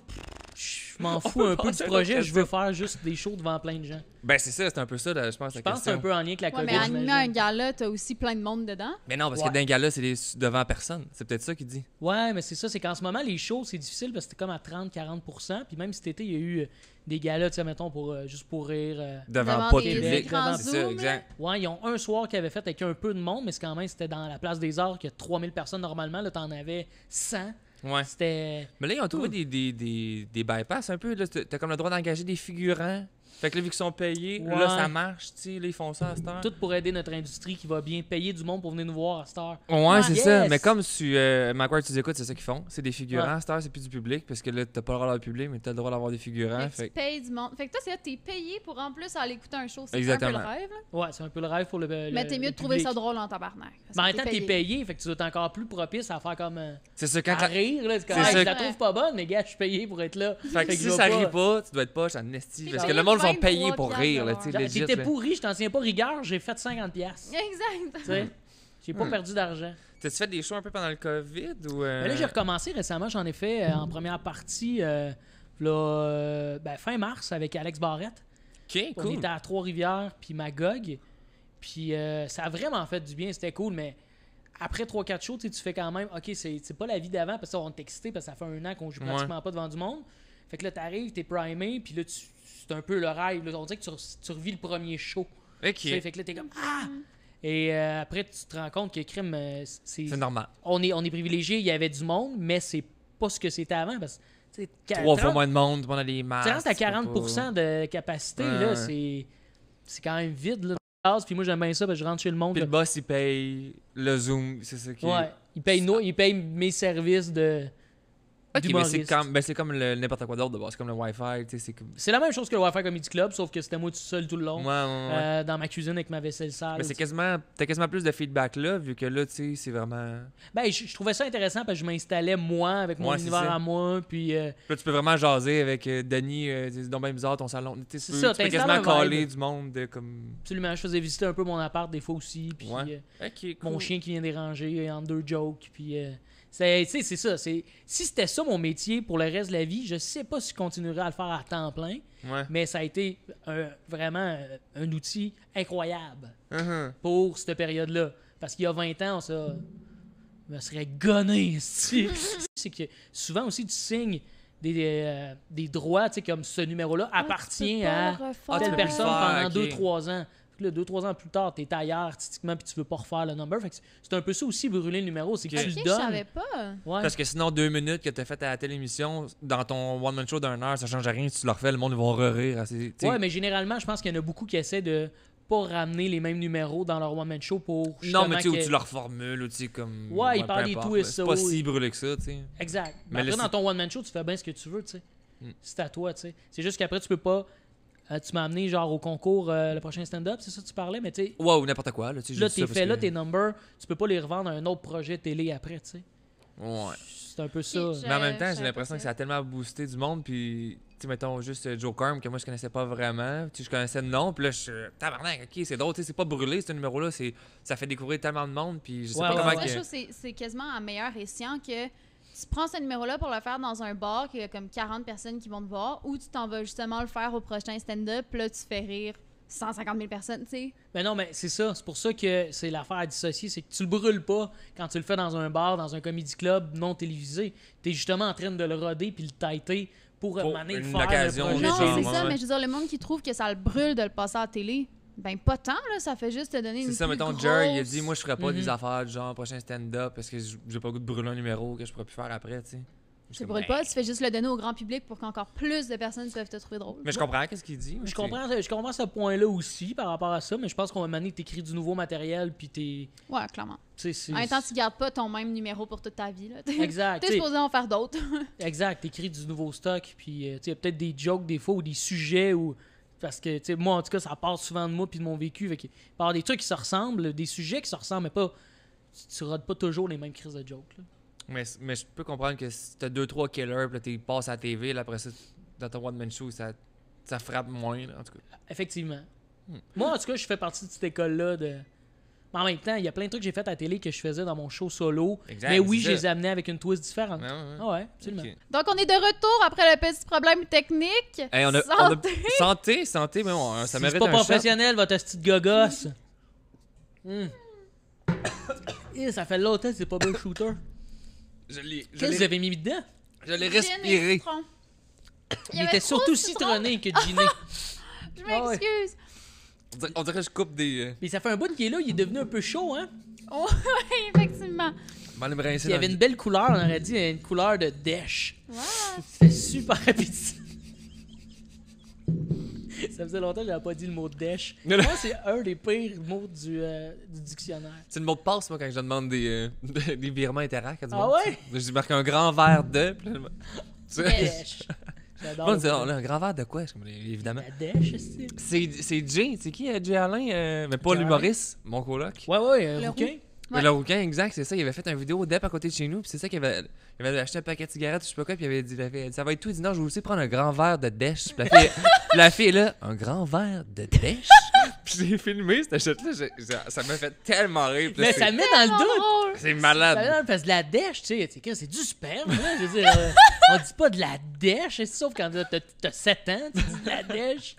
je m'en fous un peu passer du à projet. l'autre Je veux faire juste des shows devant plein de gens. Ben, c'est ça, c'est un peu ça, là, je pense, Je la pense que c'est question. un peu en lien avec la Ouais, COVID. mais animer un j'imagine. gala, t'as aussi plein de monde dedans. Mais non, parce Ouais. que dans un gala, c'est devant personne. C'est peut-être ça qu'il dit. Ouais, mais c'est ça, c'est qu'en ce moment, les shows, c'est difficile parce que c'était comme à 30-40%. Puis même cet été, il y a eu des galas, tu sais, mettons, pour, juste pour rire. Devant Devant pas de des public. écrans C'est ça, Zoom, exact. Ouais, ils ont un soir qu'ils avaient fait avec un peu de monde, mais c'est quand même, c'était dans la place des arts, qu'il y a 3000 personnes normalement. Là, t'en avais 100. Ouais. C'était. Mais là, ils ont trouvé des bypass un peu. Là. T'as comme le droit d'engager des figurants Fait que là, vu qu'ils sont payés, Ouais. là, ça marche, tu sais, là, ils font ça à cette heure. Tout pour aider notre industrie qui va bien payer du monde pour venir nous voir à cette heure. Ouais, c'est Yes! ça. Mais comme tu Macquarie, tu écoutes, c'est ça qu'ils font. C'est des figurants. Ouais. À cette heure, c'est plus du public parce que là, t'as pas le droit d'avoir du public, mais t'as le droit d'avoir des figurants. Fait que Fait tu payes du monde. Fait que toi, c'est là, t'es payé pour en plus aller écouter un show. C'est un peu Exactement. le rêve, là. Ouais, c'est un peu le rêve pour le. Mais t'es mieux de trouver ça drôle en tabarnak. parce Mais en que même temps, t'es payé, fait que tu dois être encore plus propice à faire comme. c'est ça, quand À rire, là. C'est comme, C'est hey, ça. je la trouve pas bonne, mais gars, je suis payé pour être là. Fait que Fait que si je ça vais rit pas- pas, tu dois être poche en esti. Parce que payé le monde sont 23 payés pour rire, là, tu sais, Genre, legit, J'étais là. pourri, je t'en souviens pas rigueur, j'ai fait 50$. Exact. Tu sais, j'ai pas perdu d'argent. T'as-tu fait des shows un peu pendant le COVID ou. Mais là, j'ai recommencé récemment, j'en ai fait en première partie, fin mars avec Alex Barrette. Ok, On cool. était à Trois-Rivières, puis Magog. Puis ça a vraiment fait du bien, c'était cool, mais après 3-4 shows, tu fais quand même, ok, c'est pas la vie d'avant, parce qu'on est excité, parce que ça fait 1 an qu'on joue pratiquement pas devant du monde. Fait que là, t'arrives, t'es primé, puis là, c'est un peu le rêve. Là, on dirait que tu revis le premier show. Ok. Tu sais, fait que là, t'es comme ah! Et après, tu te rends compte que crime, C'est normal. on est privilégié, il y avait du monde, mais c'est pas ce que c'était avant. Parce que, tu sais, 3 fois moins de monde pendant les masques. tu rentres à 40% de capacité, Ouais. là, c'est quand même vide. Là, puis moi, j'aime bien ça, parce que je rentre chez le monde. Puis le là. boss, il paye le Zoom, c'est ça qui. Ouais, il paye mes services de. Ok, mais d'humoriste. c'est comme n'importe quoi d'autre de base. C'est comme le Wi-Fi, tu sais, c'est comme. C'est la même chose que le Wi-Fi Comedy Club, sauf que c'était moi tout seul tout le long. Ouais. Dans ma cuisine avec ma vaisselle sale. Mais t'as quasiment plus de feedback là, vu que là, tu sais, c'est vraiment. Ben, je trouvais ça intéressant parce que je m'installais moi avec mon Ouais, c'est univers ça. à moi. Puis Là, tu peux vraiment jaser avec Denis, c'est donc bien bizarre ton salon. Tu sais, C'est tu ça, peux t'installes quasiment un caller vibe. du monde de comme. absolument, je faisais visiter un peu mon appart des fois aussi. Puis Ouais. Ok, cool. mon chien qui vient déranger en 2 jokes. Puis c'est ça. Si c'était ça mon métier pour le reste de la vie, je sais pas si je continuerais à le faire à temps plein. Ouais. Mais ça a été vraiment un outil incroyable Uh-huh. pour cette période-là. Parce qu'il y a 20 ans, on me serait gonné. C'est que souvent aussi, tu signes des droits, tu sais, comme ce numéro-là appartient à telle peux personne le faire, pendant ok. 2-3 ans. Puis là, 2-3 ans plus tard, t'es ailleurs artistiquement puis tu veux pas refaire le number. Fait que c'est un peu ça aussi, brûler le numéro. C'est que Ok. tu Ok, le je donnes. savais pas. Ouais. Parce que sinon, 2 minutes que t'as fait à la télévision, dans ton one-man show d'1 heure, ça change rien. Si tu le refais, le monde va rire. Assez, tu sais. Ouais, mais généralement, je pense qu'il y en a beaucoup qui essaient de pas ramener les mêmes numéros dans leur one-man show pour Non, justement mais tu sais, où que- tu leur formules, ou tu sais, comme. Ouais, il peu parle des importe, twists, là. C'est pas oui. si brûlé que ça, tu sais. Exact. Mais Mais là, après, dans ton one-man show, tu fais bien ce que tu veux, tu sais. C'est à toi, tu sais. C'est juste qu'après, tu peux pas... tu m'as amené, genre, au concours, le prochain stand-up, c'est ça que tu parlais, mais tu sais... Ouais, ou n'importe quoi, là, tu sais. Là, je dis ça t'es parce fait, là, que- tes numbers, tu peux pas les revendre à un autre projet télé après, tu sais. Ouais. C'est un peu ça. Ok, Mais en même Je temps, j'ai savais l'impression pas que ça a tellement boosté du monde, puis, tu sais, mettons juste Joe Carm, que moi je connaissais pas vraiment, tu sais, je connaissais le nom, puis là, je suis tabarnak, ok, c'est drôle, tu sais, c'est pas brûlé ce numéro-là, ça fait découvrir tellement de monde, puis je sais Ouais, pas ouais, comment Moi, que. je trouve que c'est quasiment un meilleur escient que tu prends ce numéro-là pour le faire dans un bar, qu'il y a comme 40 personnes qui vont te voir, ou tu t'en vas justement le faire au prochain stand-up, puis là, tu fais rire 150 000 personnes, tu sais. Mais non, mais c'est ça. C'est pour ça que c'est l'affaire à dissocier. C'est que tu le brûles pas quand tu le fais dans un bar, dans un comedy club non télévisé. T'es justement en train de le roder puis le tighter pour Pour maner une faire occasion, le projet Non, genre, c'est télé. ça, ouais. mais je veux dire, le monde qui trouve que ça le brûle de le passer à la télé, ben pas tant, là, ça fait juste te donner une C'est ça, plus mettons, grosse... Jerry, il a dit, moi je ferais pas Mhm. des affaires du genre prochain stand-up parce que j'ai pas le goût de brûler un numéro que je pourrais plus faire après, tu sais. Je Tu suis brûles comme, pas, tu fais juste le donner au grand public pour qu'encore plus de personnes peuvent te trouver drôle. Mais je comprends qu'est-ce qu'il dit. Je comprends ce point-là aussi par rapport à ça, mais je pense qu'on va mener t'écris du nouveau matériel puis t'es. Ouais, clairement. Tu sais, En même temps, tu gardes pas ton même numéro pour toute ta vie, là. T'es Exact. t'es t'sais, supposé en faire d'autres. Exact. T'écris du nouveau stock puis tu sais, il y a peut-être des jokes des fois ou des sujets ou. Parce que, tu sais, moi, en tout cas, ça part souvent de moi puis de mon vécu. Fait qu'il peut y avoir des trucs qui se ressemblent, des sujets qui se ressemblent, mais pas. Tu rodes pas toujours les mêmes crises de jokes, là. Mais je peux comprendre que si t'as 2-3 killers, puis là t'es passes à la TV, là après ça, dans ton one-man show, ça frappe moins, là, en tout cas. Effectivement. Moi, en tout cas, je fais partie de cette école-là de. Mais en même temps, il y a plein de trucs que j'ai fait à la télé que je faisais dans mon show solo. Exact, mais oui, c'est je les ça. ai amenés avec une twist différente. Ouais, ouais. Ah ouais, absolument. Ok. Donc, on est de retour après le petit problème technique. Hey, santé, mais bon, ça Si mérite c'est pas un shot. professionnel, votre petite gogosse. Ça fait longtemps que c'est pas bon shooter. Je l'ai Qu'est-ce que vous avez mis dedans? je l'ai Gin et respiré. citron. Il y avait était trop surtout de citron. citronné que giné. Je Ah ouais. m'excuse. On dirait que je coupe des. Mais ça fait un bout qu'il est là, il est devenu un peu chaud, hein? Oh, oui, effectivement. M'en aller me rincer Il y dans avait le- une belle couleur, on aurait dit une couleur de dèche. Wow. C'était super appétissant. Ça faisait longtemps que j'avais pas dit le mot dèche. Non, Moi, non. c'est un des pires mots du dictionnaire. C'est le mot de passe, moi, quand je demande des virements Interact à du Ah monde. ouais? Je marque un grand verre de. Puis là, tu sais, Dèche. J'adore. on dit, on a un grand verre de quoi? Je suis comme, évidemment. La dèche, c'est. C'est Jay. C'est qui, Jay Alain? Mais pas Jay l'humoriste, mon coloc. Ouais, Le rouquin. Mais le rouquin, exact, c'est ça. Il avait fait une vidéo d'Ep à côté de chez nous. Puis c'est ça qu'il avait acheté un paquet de cigarettes, je sais pas quoi. Puis il avait dit, ça va être tout. Il dit, non, je vais aussi prendre un grand verre de dèche. Puis la fille est là, un grand verre de dèche? Puis j'ai filmé cette shot-là. Ça m'a fait tellement rire. Puis là, Mais ça me met dans le doute. drôle. c'est Ça malade. me met parce que la dèche, tu sais, c'est du sperme. Là, je veux dire, on dit pas de la dèche, sauf quand t'as 7 ans, tu dis de la dèche.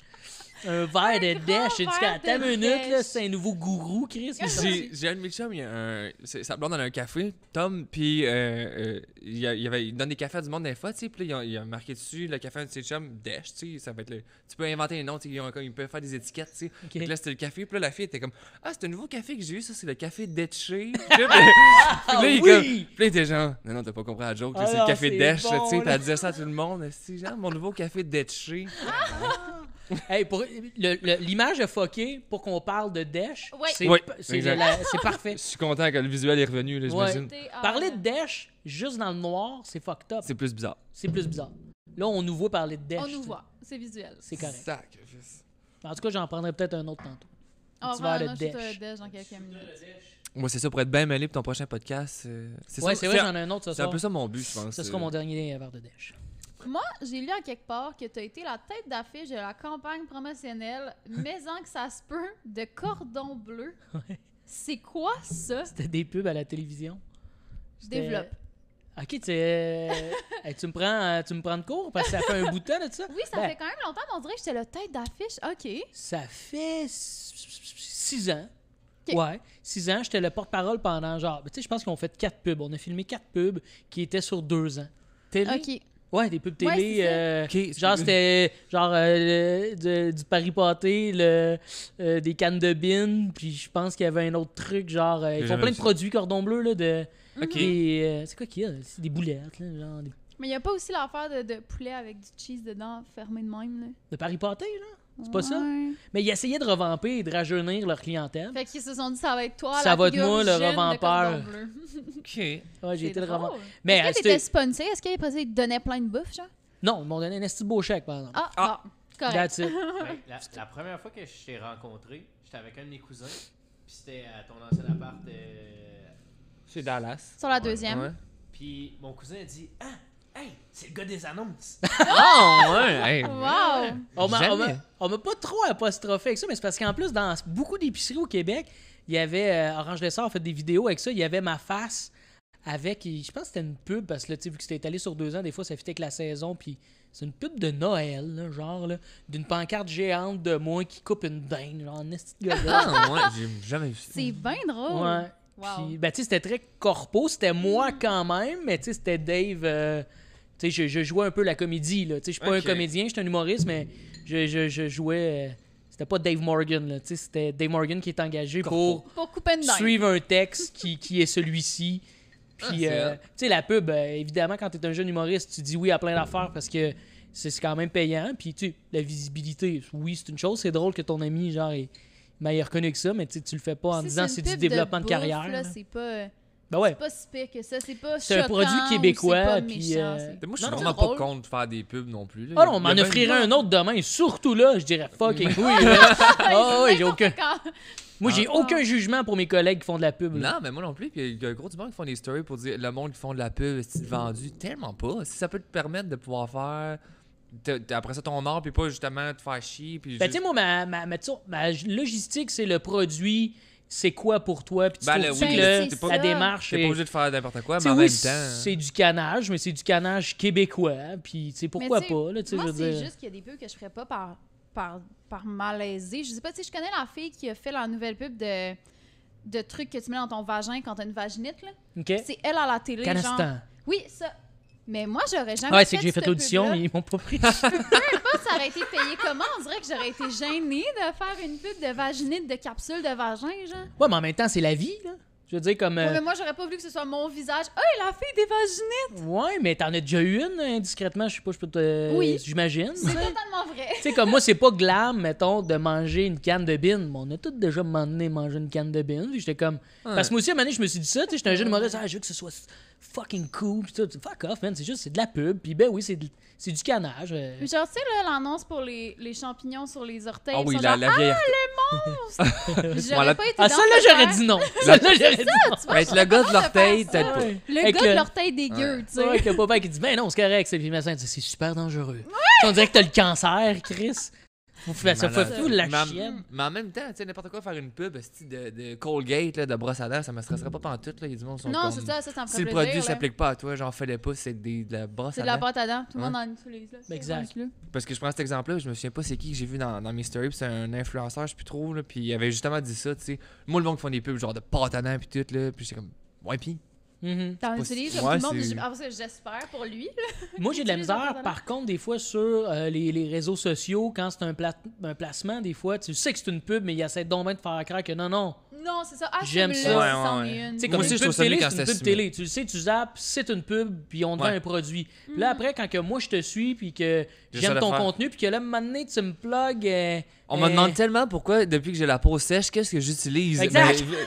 Un verre de dèche, c'est du verre ta de minute, dèche. là, c'est un nouveau gourou, Chris. qui est sorti. J'ai un de mes chums, sa blonde dans un café, Tom, puis il donne des cafés à du monde des fois, tu sais, puis là, il a marqué dessus le café de ses chums, Dèche, tu sais, ça va être tu peux inventer un nom, tu sais, ils peuvent faire des étiquettes, tu sais. Puis là, c'était le café, puis là, la fille était comme, ah, c'est un nouveau café que j'ai eu, ça, c'est le café Dèche. Puis là, il était genre, non, t'as pas compris la joke, là, Ah c'est non, le café c'est Dèche, bon, tu sais, puis là. elle disait ça à tout le monde, c'est genre, mon nouveau café Dèche. Hey, pour l'image de fucké pour qu'on parle de dèche, Ouais. c'est Ouais, c'est exact. c'est parfait. Je suis content que le visuel est revenu, là, j'imagine. Parler de dèche juste dans le noir, c'est fucked up. C'est plus bizarre. C'est plus bizarre. Là, on nous voit parler de dèche. On nous tu sais. voit. C'est visuel. C'est correct. Sacrifice. En tout cas, j'en prendrai peut-être un autre tantôt. On petit va verre de en acheter dèche. un dèche dans quelques minutes. Moi, c'est ça, pour être bien mêlé pour ton prochain podcast. Ouais, c'est vrai, j'en ai un autre ce C'est un soir. peu ça mon but, je pense. Ce sera mon dernier verre de dèche. Moi, j'ai lu en quelque part que tu as été la tête d'affiche de la campagne promotionnelle Maison que ça se peut de Cordon Bleu. Ouais. C'est quoi ça? C'était des pubs à la télévision. C'était- Développe. Ok, hey, tu me prends de cours parce que ça fait un bout de temps de ça? Oui, ça Ben, fait quand même longtemps, mais on dirait que j'étais la tête d'affiche. OK. Ça fait 6 ans. Ok. Ouais, 6 ans. J'étais le porte-parole pendant genre... Tu sais, je pense qu'on fait 4 pubs. On a filmé 4 pubs qui étaient sur 2 ans. Télé? OK. Ouais, des pubs Ouais, télé. c'est Ok, genre, c'était genre du Paris Pâté, des cannes de bine. Puis je pense qu'il y avait un autre truc, genre... ils font jamais plein vu de ça. produits Cordon Bleu, là, de... Ok. c'est quoi qu'il y a? C'est des boulettes, là, genre... Mais il n'y a pas aussi l'affaire de poulet avec du cheese dedans, fermé de même. Là. De Paris Pâté, là? C'est pas ça? Ouais. Mais ils essayaient de revamper et de rajeunir leur clientèle. Fait qu'ils se sont dit, ça va être toi, Ça la va être figure moi, le jeune de revampeur. Cordon Bleu. Ok. Ouais, j'ai C'est été le drôle. revampeur. Mais Est-ce que c'était- t'étais sponsé? Est-ce qu'ils te donnaient plein de bouffe, genre? Non, ils m'ont donné un esti beau chèque, par exemple. Ah, bon. Correct. That's it. Ben, la première fois que je t'ai rencontré, j'étais avec un de mes cousins, puis c'était à ton ancien appart. C'est Dallas. Sur la deuxième. Ouais. Puis mon cousin a dit, ah, hey, c'est le gars des annonces. Oh, ouais. Hey. Wow! Jamais. On m'a pas trop apostrophé avec ça, mais c'est parce qu'en plus, dans beaucoup d'épiceries au Québec, il y avait Orange Lessard fait des vidéos avec ça. Il y avait ma face avec, je pense que c'était une pub, parce que là, tu sais, vu que c'était étalé sur 2 ans, des fois, ça fitait avec la saison, puis c'est une pub de Noël, là, genre, là, d'une pancarte géante de moi qui coupe une dinde, genre, un esti de gars. Ah, ouais, j'ai jamais vu ça. C'est bien drôle. Ouais. Wow. Puis, ben, tu sais, c'était très corpo. C'était moi quand même, mais tu sais, c'était Dave. Tu sais, je jouais un peu la comédie, là. Tu sais, je suis pas Ok. un comédien, je suis un humoriste, mais je jouais. C'était pas Dave Morgan, là. Tu sais, c'était Dave Morgan qui est engagé pour Pour couper une dinde. suivre un texte qui est celui-ci. Puis, Ah, c'est hot. tu sais, la pub, évidemment, quand t'es un jeune humoriste, tu dis oui à plein d'affaires parce que c'est quand même payant. Puis, tu sais, la visibilité, oui, c'est une chose. C'est drôle que ton ami, genre, est meilleur connu que ça, mais tu sais, tu le fais pas en Si disant c'est c'est une du pub développement de bouffe, carrière. là, là. c'est pas, Ben ouais. c'est pas si pire que ça. C'est pas C'est un choquant produit ou québécois, c'est pas puis, méchant, Mais moi, je suis Non, non, vraiment c'est pas drôle. contre de faire des pubs non plus. Là. Ah non, on Il y m'en a bien- offrirait un autre demain. Surtout là, je dirais fucking oui. là. Ah ouais, j'ai aucun. Moi, j'ai Ah. aucun jugement pour mes collègues qui font de la pub. là. Non, mais moi non plus. Puis il y a un gros du monde qui font des stories pour dire le monde qui font de la pub, c'est vendu. Tellement pas. Si ça peut te permettre de pouvoir faire. Après ça, ton art, puis pas justement te faire chier. Puis Ben, tu juste- sais, moi, ma logistique, c'est le produit, c'est quoi pour toi. Puis tu Ben, trouves là, que oui, c'est t'es ça. la démarche. T'es est- pas obligé de faire n'importe quoi, Tu mais sais, en oui, même temps. c'est du canage, mais c'est du canage québécois. Puis, tu sais, pourquoi Mais tu sais, pas, là, tu sais, moi, je veux c'est dire. juste qu'il y a des pubs que je ferais pas par malaisé. Je sais pas, tu sais, je connais la fille qui a fait la nouvelle pub de trucs que tu mets dans ton vagin quand t'as une vaginite, là. OK. C'est elle à la télé, genre. Canestan. Oui, ça. Mais moi, j'aurais jamais Ouais, c'est que j'ai fait cette l'audition, pub-là. ils m'ont pas pris. Pas ça aurait été payé comment? On dirait que j'aurais été gênée de faire une pub de vaginite, de capsule de vagin, genre. Ouais, mais en même temps, c'est la vie, là. Je Je veux dire, comme... Ouais, mais moi, j'aurais pas voulu que ce soit mon visage. « Hey, la fille des vaginite! Ouais, mais t'en as déjà eu une, indiscrètement, je sais pas, je peux te... Oui. J'imagine. » C'est totalement vrai. Tu sais, comme moi, c'est pas glam, mettons, de manger une canne de bine. Bon, on a tous déjà à un moment donné mangé une canne de bine. Puis j'étais comme... Parce que moi aussi, à un moment donné, je me suis dit ça, tu sais, j'étais un jeune humoriste, je veux que ce soit fucking cool. Puis tout, fuck off, man, c'est de la pub. Puis ben oui, c'est du canage. Genre, tu sais, là, l'annonce pour les champignons sur les orteils. Ah oui, ils sont genre, la vieille. J'aurais pas été Ah, dans ça, là, ce j'aurais genre. dit non. Ça, là, j'aurais dit non. Tu vois, Être le gars de l'orteil, faire ça. peut-être pas. Le Avec gars le- de l'orteil dégueu, tu sais. Ouais, que le papa qui dit, ben non, c'est correct, c'est c'est super dangereux. On dirait que t'as le cancer, Chris. Faut faire ça, Malade. fait fou la Mais en- chienne. Mais en même temps, tu sais, n'importe quoi, faire une pub esti, de Colgate, là, de brosse à dents, ça me stresserait pas pantoute. Là. Il y a du monde qui sont Non, comme, c'est ça me ferait si le plaisir. produit là. s'applique pas à toi, genre fais-le pas, c'est de la brosse C'est à de la dents. pâte à dents. Tout le Ouais. monde en utilise, là. C'est Exact. rendu là. Parce que je prends cet exemple-là, je me souviens pas c'est qui que j'ai vu dans mes stories, puis c'est un influenceur, je sais plus trop, là, puis il avait justement dit ça, tu sais. Moi, le monde qui font des pubs genre de pâte à dents, puis tout, là, puis j'étais comme, ouais, pis. Mhm. T'en pas utilises, si- comme ouais, tout le monde. c'est- Parce que j'espère pour lui. Moi, j'ai de la Utilise la misère, pâte à dents. par contre, des fois, sur les réseaux sociaux, quand c'est un placement, des fois, tu sais que c'est une pub, mais il essaie donc bien de faire croire que non. Non, c'est ça. J'aime Assume-le ça. si Ouais, c'en ouais, est ouais. une. Tu sais, Moi comme aussi, une je pub trouve ça télé, mieux quand c'est une c'est pub assumé. télé. Tu le sais, tu zappes, c'est une pub, puis on te vend Ouais. un produit. Puis là, après, quand que moi, je te suis, puis que J'essaie j'aime de ton faire. contenu, puis que là, maintenant, tu me plugs... On me demande tellement pourquoi, depuis que j'ai la peau sèche, qu'est-ce que j'utilise. Exact. Mais,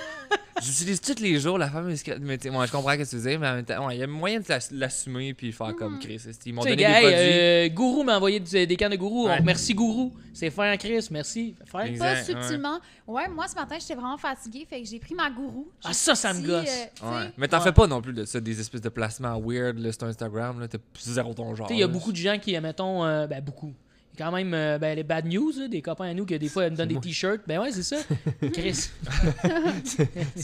j'utilise tous les jours la fameuse. Mais moi, je comprends ce que tu veux dire, mais en même temps, il y a moyen de l'assumer puis faire comme Chris. Ils m'ont Tu sais, donné des gars, produits. Gourou m'a envoyé des cannes de Gourou. Ouais. On remercie Gourou. C'est fin, Chris. Merci. Fin. Exact. Pas ouais. subtilement. Ouais, moi, ce matin, j'étais vraiment fatiguée. Fait que j'ai pris ma gourou. Ah, ça me gosse. Ouais. Mais t'en Ouais. fais pas non plus de ça, des espèces de placements weird là, sur Instagram. Là, t'as zéro ton genre. Tu sais, il y a là. beaucoup de gens qui, mettons, ben beaucoup. Il y a quand même les bad news, là, des copains à nous qui des fois me donnent des t-shirts. Ben ouais, c'est ça. Chris.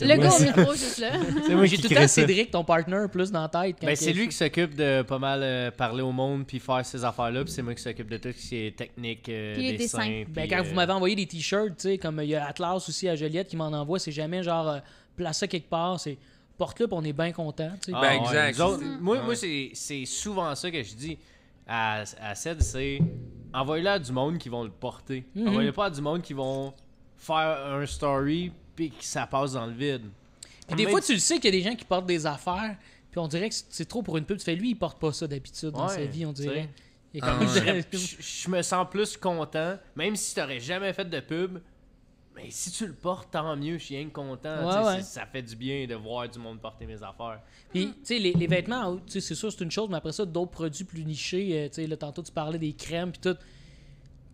Le gars au micro, juste là. C'est moi J'ai qui tout le crée temps ça. Cédric, ton partner, plus dans la tête. quand Ben, c'est que- lui qui s'occupe de pas mal parler au monde puis faire ces affaires-là, puis c'est moi qui s'occupe de tout ce qui est technique, Puis les dessin. dessins. Ben, puis, quand vous m'avez envoyé des t-shirts, tu sais, comme il y a Atlas aussi à Joliette qui m'en envoie, c'est jamais genre place ça quelque part, c'est porte-le puis on est bien content, tu sais. Ben, exact. nous autres, moi, Ouais. moi c'est souvent ça que je dis à Ced, c'est envoyez-le à du monde qui vont le porter. Mhm. Envoyez-le pas à du monde qui vont faire un story puis que ça passe dans le vide. Puis des Même- fois, tu le sais qu'il y a des gens qui portent des affaires, puis on dirait que c'est trop pour une pub. Tu fais, lui, il porte pas ça d'habitude dans Ouais, sa vie, on tu dirait. sais. Il y a quand Ah, même ouais. Je me sens plus content, même si t'aurais jamais fait de pub. Mais si tu le portes, tant mieux, je suis rien que content. Ouais, Tu sais, ouais. ça fait du bien de voir du monde porter mes affaires. Puis, tu sais, les vêtements, tu sais, c'est sûr, c'est une chose, mais après ça, d'autres produits plus nichés, tu sais, là, tantôt, tu parlais des crèmes, puis tout.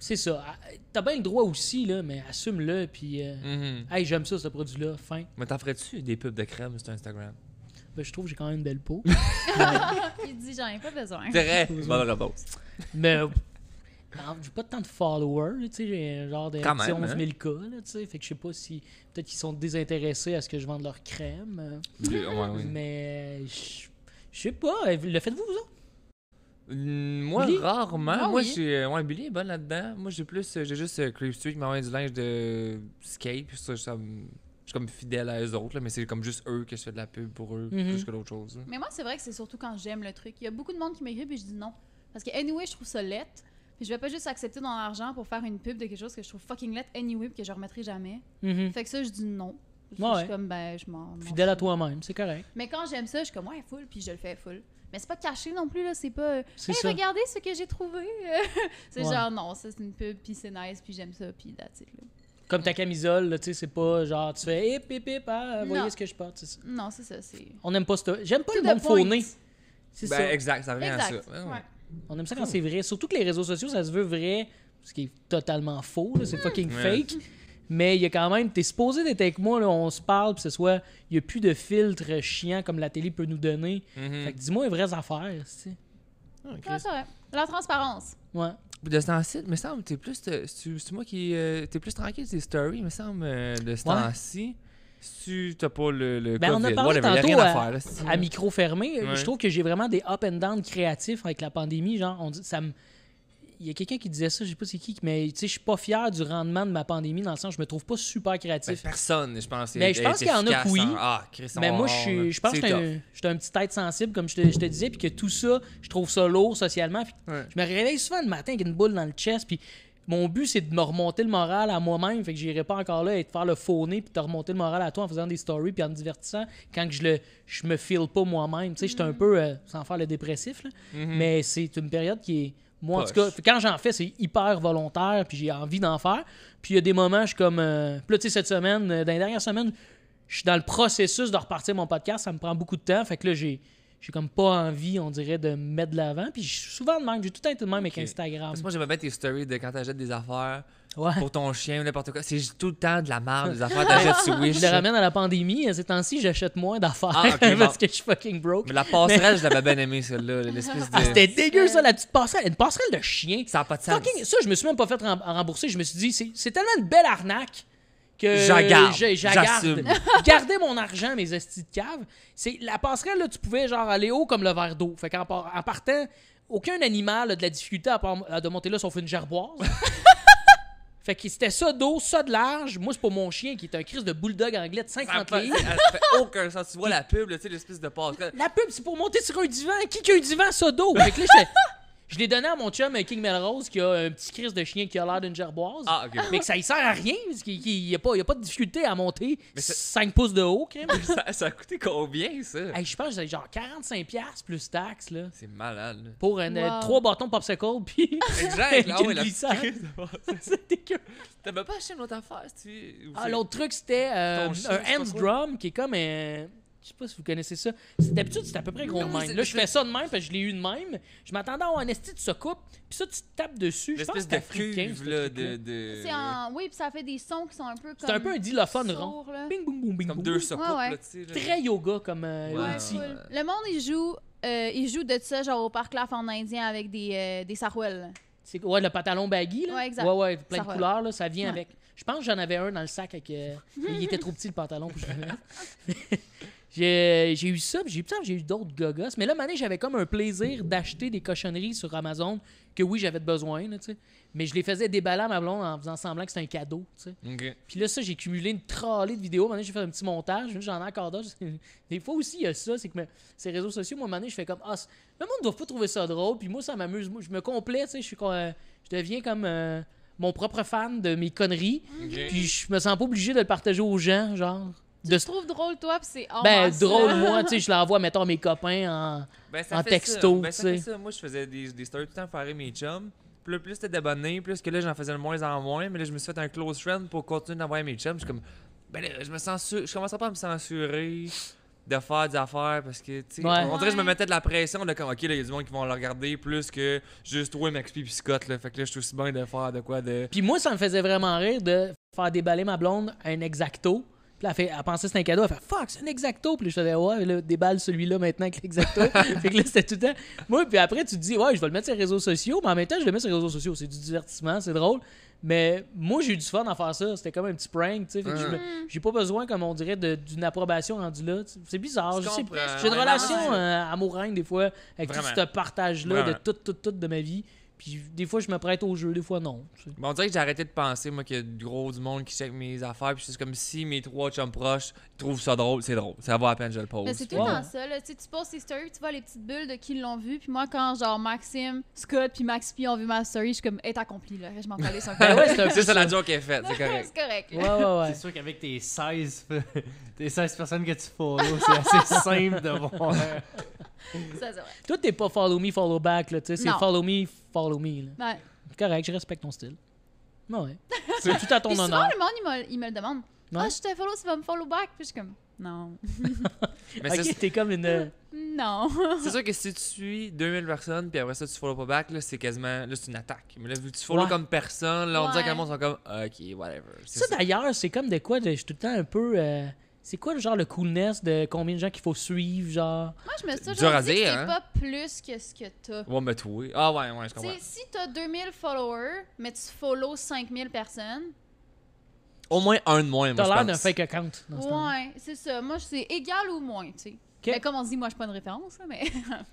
C'est ça. T'as bien le droit aussi, là, mais assume-le, puis... Mhm. Hey, j'aime ça, ce produit-là, fin. Mais t'en ferais-tu des pubs de crème sur Instagram? Ben, je trouve que j'ai quand même une belle peau. Il dit, j'en ai pas besoin. Très bonne réponse. Mais... non, j'ai pas tant de followers, tu sais, j'ai un genre de Quand petit même, 11 hein. 000 cas, là, tu sais, fait que je sais pas si... Peut-être qu'ils sont désintéressés à ce que je vende leur crème, Ouais, oui. mais... Je sais pas, le faites-vous, vous autres? Moi, Billy? rarement. Ah Moi, oui. ouais, Billy est bonne là-dedans. Moi, j'ai juste Creep Street qui m'envoie du linge de skate. Puis ça, je suis comme fidèle à eux autres, là, mais c'est comme juste eux que je fais de la pub pour eux, Mhm. plus que d'autres choses. là. Mais moi, c'est vrai que c'est surtout quand j'aime le truc. Il y a beaucoup de monde qui m'écrit et je dis non. Parce que anyway, je trouve ça lettre. Puis je vais pas juste accepter dans l'argent pour faire une pub de quelque chose que je trouve fucking lettre anyway puis que je remettrai jamais. Mhm. Fait que ça, je dis non. Je Ouais. suis comme, ben, je m'en. Fidèle à fous. toi-même, c'est correct. Mais quand j'aime ça, je suis comme, ouais, full, puis je le fais full. Mais c'est pas caché non plus, là. C'est pas. C'est Hey, ça. regardez ce que j'ai trouvé. C'est Ouais. genre, non, ça c'est une pub, puis c'est nice, puis j'aime ça, puis that's it, là. Comme ta camisole, là, tu sais, c'est pas genre, tu fais hip, hip, hip, ah, voyez Non. ce que je porte, c'est ça. Non, c'est ça, c'est. On aime pas ça. J'aime pas To le the monde point. fauné. C'est Ben, ça. exact, ça revient Exact. à ça. Ouais, ouais. Ouais. On aime ça quand c'est vrai. Surtout que les réseaux sociaux, ça se veut vrai, ce qui est totalement faux, là, c'est fucking Ouais. fake. Mais il y a quand même, t'es supposé d'être avec moi, là, on se parle, puis ce soit, il y a plus de filtre chiant comme la télé peut nous donner. Mhm. Fait que dis-moi les vraies affaires, tu sais. Ah, Chris. Ouais, c'est vrai. La transparence. Ouais. Puis de ce temps-ci, il me semble, c'est moi qui. T'es plus tranquille tes stories, il me semble, de ce Ouais. temps-ci. Si t'as pas le Ben, on a COVID, parlé whatever, y a tantôt rien à faire. là, c'est- à micro fermé. Ouais. Je trouve que j'ai vraiment des up and down créatifs avec la pandémie. Genre, on dit, ça me... Il y a quelqu'un qui disait ça, je sais pas c'est qui, mais tu sais, je suis pas fier du rendement de ma pandémie dans le sens où je me trouve pas super Ben, créatif. personne, je pense. Ben, je pense qu'il y en a que oui. Ah, Chris, Mais moi, je je pense que j'étais un petit tête sensible, comme je te disais, puis que tout ça, je trouve ça lourd socialement. Puis Ouais. je me réveille souvent le matin avec une boule dans le chest, puis mon but, c'est de me remonter le moral à moi-même. Fait que j'irai pas encore là et te faire le fauner puis te remonter le moral à toi en faisant des stories puis en me divertissant quand que je me feel pas moi-même. Tu sais, j'étais un peu, sans faire le dépressif, là. Mais c'est une période qui est... Moi, en tout cas, quand j'en fais, c'est hyper volontaire puis j'ai envie d'en faire. Puis il y a des moments, je suis comme... Puis là, tu sais, cette semaine, dans les dernières semaines, je suis dans le processus de repartir mon podcast. Ça me prend beaucoup de temps. Fait que là, j'ai comme pas envie, on dirait, de me mettre de l'avant. Puis je suis souvent de même. J'ai tout le temps été de même avec Instagram. Parce que moi, j'aimais bien tes stories de quand t'achètes des affaires Ouais. pour ton chien ou n'importe quoi. C'est tout le temps de la merde, des affaires t'achètes sur Wish. Je le ramène à la pandémie. Ces temps-ci, j'achète moins d'affaires Ah, ok, parce bon. que je suis fucking broke. Mais la passerelle, je l'avais bien aimée, celle-là. L'espèce de... Ah, c'était dégueu, ça, la petite passerelle. Une passerelle de chien. Ça n'a pas de sens. Fucking, ça, je me suis même pas fait rembourser. Je me suis dit, c'est tellement une belle arnaque que J'en garde. j'assume. Gardez mon argent, mes estis de cave. La passerelle, là, tu pouvais genre aller haut comme le verre d'eau. Fait qu'en partant, aucun animal a de la difficulté de monter là sauf une gerboise. Fait que c'était ça d'eau, ça de large. Moi, c'est pour mon chien qui est un crise de bulldog anglais de 50 livres. Ça fait aucun sens. Tu vois la pub, là, tu sais, l'espèce de passerelle. La pub, c'est pour monter sur un divan. Qui a un divan, ça d'eau? Fait que là, je l'ai donné à mon chum King Melrose qui a un petit crise de chien qui a l'air d'une gerboise. Ah, ok. Mais que ça ne sert à rien, parce qu'il n'y a pas de difficulté à monter Mais 5 pouces de haut, crème. Ça a coûté combien, ça? Hey, je pense que c'est genre 45$ plus taxes, là. C'est malade, là. Pour Wow. 3 bâtons popsicle, puis... Exact. Ah Une ouais, la glissade. crise de passerelle. c'est dégueu. T'avais pas acheté une autre affaire, si tu... Ah, l'autre truc, c'était Ton chien, un c'est pas hands quoi? drum, qui est comme un... Je sais pas si vous connaissez ça. D'habitude, c'est à peu près gros de Non, même. c'est- Là, je fais ça de même, parce que je l'ai eu de même. Je m'attendais à avoir un esti de se coupe, puis ça, tu te tapes dessus. Je pense que L'espèce c'est de africain, cuve, ce là, truc-là. de... C'est en... Oui, puis ça fait des sons qui sont un peu comme... C'est un peu un dilophone rond. sourds, là. Bing, boum, boum, bing, Comme boum. deux secoupes, Ouais. là, tu sais. là. Très yoga comme Ouais, outil. cool. Le monde, il joue de ça, genre au parc Laf en indien avec des sarouels. C'est ouais, le pantalon baggy, là. Ouais, exact. Ouais, plein Ça de va. couleurs, là, ça vient Ouais. avec. Je pense que j'en avais un dans le sac avec. Il était trop petit le pantalon pour que je le mette. J'ai eu ça, puis j'ai eu d'autres gogos. Mais là, mané, j'avais comme un plaisir d'acheter des cochonneries sur Amazon que oui, j'avais besoin, là, tu sais. Mais je les faisais déballer à ma blonde en faisant semblant que c'était un cadeau, tu sais. Ok. Puis là, ça, j'ai cumulé une trolley de vidéos. Maintenant, j'ai fait un petit montage. J'en ai encore d'autres. Des fois aussi, il y a ça. C'est que ces réseaux sociaux, moi, maintenant, je fais comme... Ah, le monde ne doit pas trouver ça drôle. Puis moi, ça m'amuse. Moi, je me complais, tu sais. Je deviens comme mon propre fan de mes conneries. Ok. Puis je me sens pas obligé de le partager aux gens, genre... Tu te trouves drôle, toi, puis c'est en Ben, masse, drôle, là. moi, tu sais, je l'envoie, mettons, à mes copains Ben, en fait texto, ça. Ben, ça tu fait sais. ça. Moi, je faisais des stories tout le temps pour faire mes chums. Plus c'était d'abonnés, plus que là, j'en faisais de moins en moins. Mais là, je me suis fait un close friend pour continuer d'envoyer mes chums. Je suis comme, ben là, je commençais pas à me censurer de faire des affaires parce que, tu sais, Ouais. on dirait que je me mettais de la pression de comme, ok, là, il y a du monde qui vont le regarder plus que juste toi, MXP puis Scott, là. Fait que là, je suis aussi bien de faire de quoi de. Puis moi, ça me faisait vraiment rire de faire déballer ma blonde à un exacto. Puis là, elle pensait que c'était un cadeau. Elle fait fuck, c'est un exacto. Puis je faisais ouais, là, déballe celui-là maintenant avec l'exacto. Fait que là, c'était tout le temps. Moi, puis après, tu te dis ouais, je vais le mettre sur les réseaux sociaux. Mais en même temps, je le mets sur les réseaux sociaux. C'est du divertissement, c'est drôle. Mais moi, j'ai eu du fun à faire ça. C'était comme un petit prank, tu sais. Fait que j'ai pas besoin, comme on dirait, d'une approbation rendue là. T'sais. C'est bizarre. Je Je sais comprends. J'ai une Ouais, relation non, c'est- amoureuse des fois avec Vraiment. tout ce partage-là de Vraiment. tout de ma vie. Puis des fois, je me prête au jeu, des fois, non. T'sais. Bon, on dirait que j'ai arrêté de penser, moi, qu'il y a du monde qui check mes affaires. Puis c'est comme si mes 3 chums proches trouvent ça drôle. C'est drôle. Ça va à peine, je le pose. Mais c'est tout Ouais. le temps ça, là. Tu sais, tu postes tes stories, tu vois les petites bulles de qui l'ont vu. Puis moi, quand genre Maxime, Scott, puis Max P ont vu ma story, je suis comme, est accompli, là. Je m'en calais sur un peu. Ben ouais, c'est un peu C'est ça ça. la joke est faite, c'est correct. C'est correct. Ouais. C'est sûr qu'avec tes 16 personnes que tu follow, c'est assez simple de voir. Ça, c'est vrai. Toi, t'es pas follow me, follow back, là. Tu sais, c'est Non. follow me, follow me, là. Ouais. C'est correct, je respecte ton style. Ouais. C'est tout à ton Puis souvent, honneur. le monde, il me le demande. Ouais. Ah, je te follow, tu vas me follow back. Puis je suis comme, non. Mais Ok, t'es comme une. Non. c'est sûr que si tu suis 2000 personnes, puis après ça, tu follow pas back, là, c'est quasiment. Là, c'est une attaque. Mais là, vu que tu follow Ouais. comme personne, là, on dirait que Ouais. le monde sont comme, ok, whatever. C'est Ça, d'ailleurs, c'est comme de quoi, je suis tout le temps un peu. C'est quoi, le genre, le coolness de combien de gens qu'il faut suivre, genre. Moi, je me suis Dur toujours à dit que dire, c'est hein. pas plus que ce que t'as. Ouais, mais toi. Ah, ouais, je Tu comprends. sais, si t'as 2000 followers, mais tu follows 5000 personnes, Au moins un de moins, moi, T'as je l'air pense. d'un fake account. Dans ce temps-là. ouais, c'est ça. Moi, c'est égal ou moins, tu sais. Mais comme on se dit, moi, je suis pas une référence, là, mais.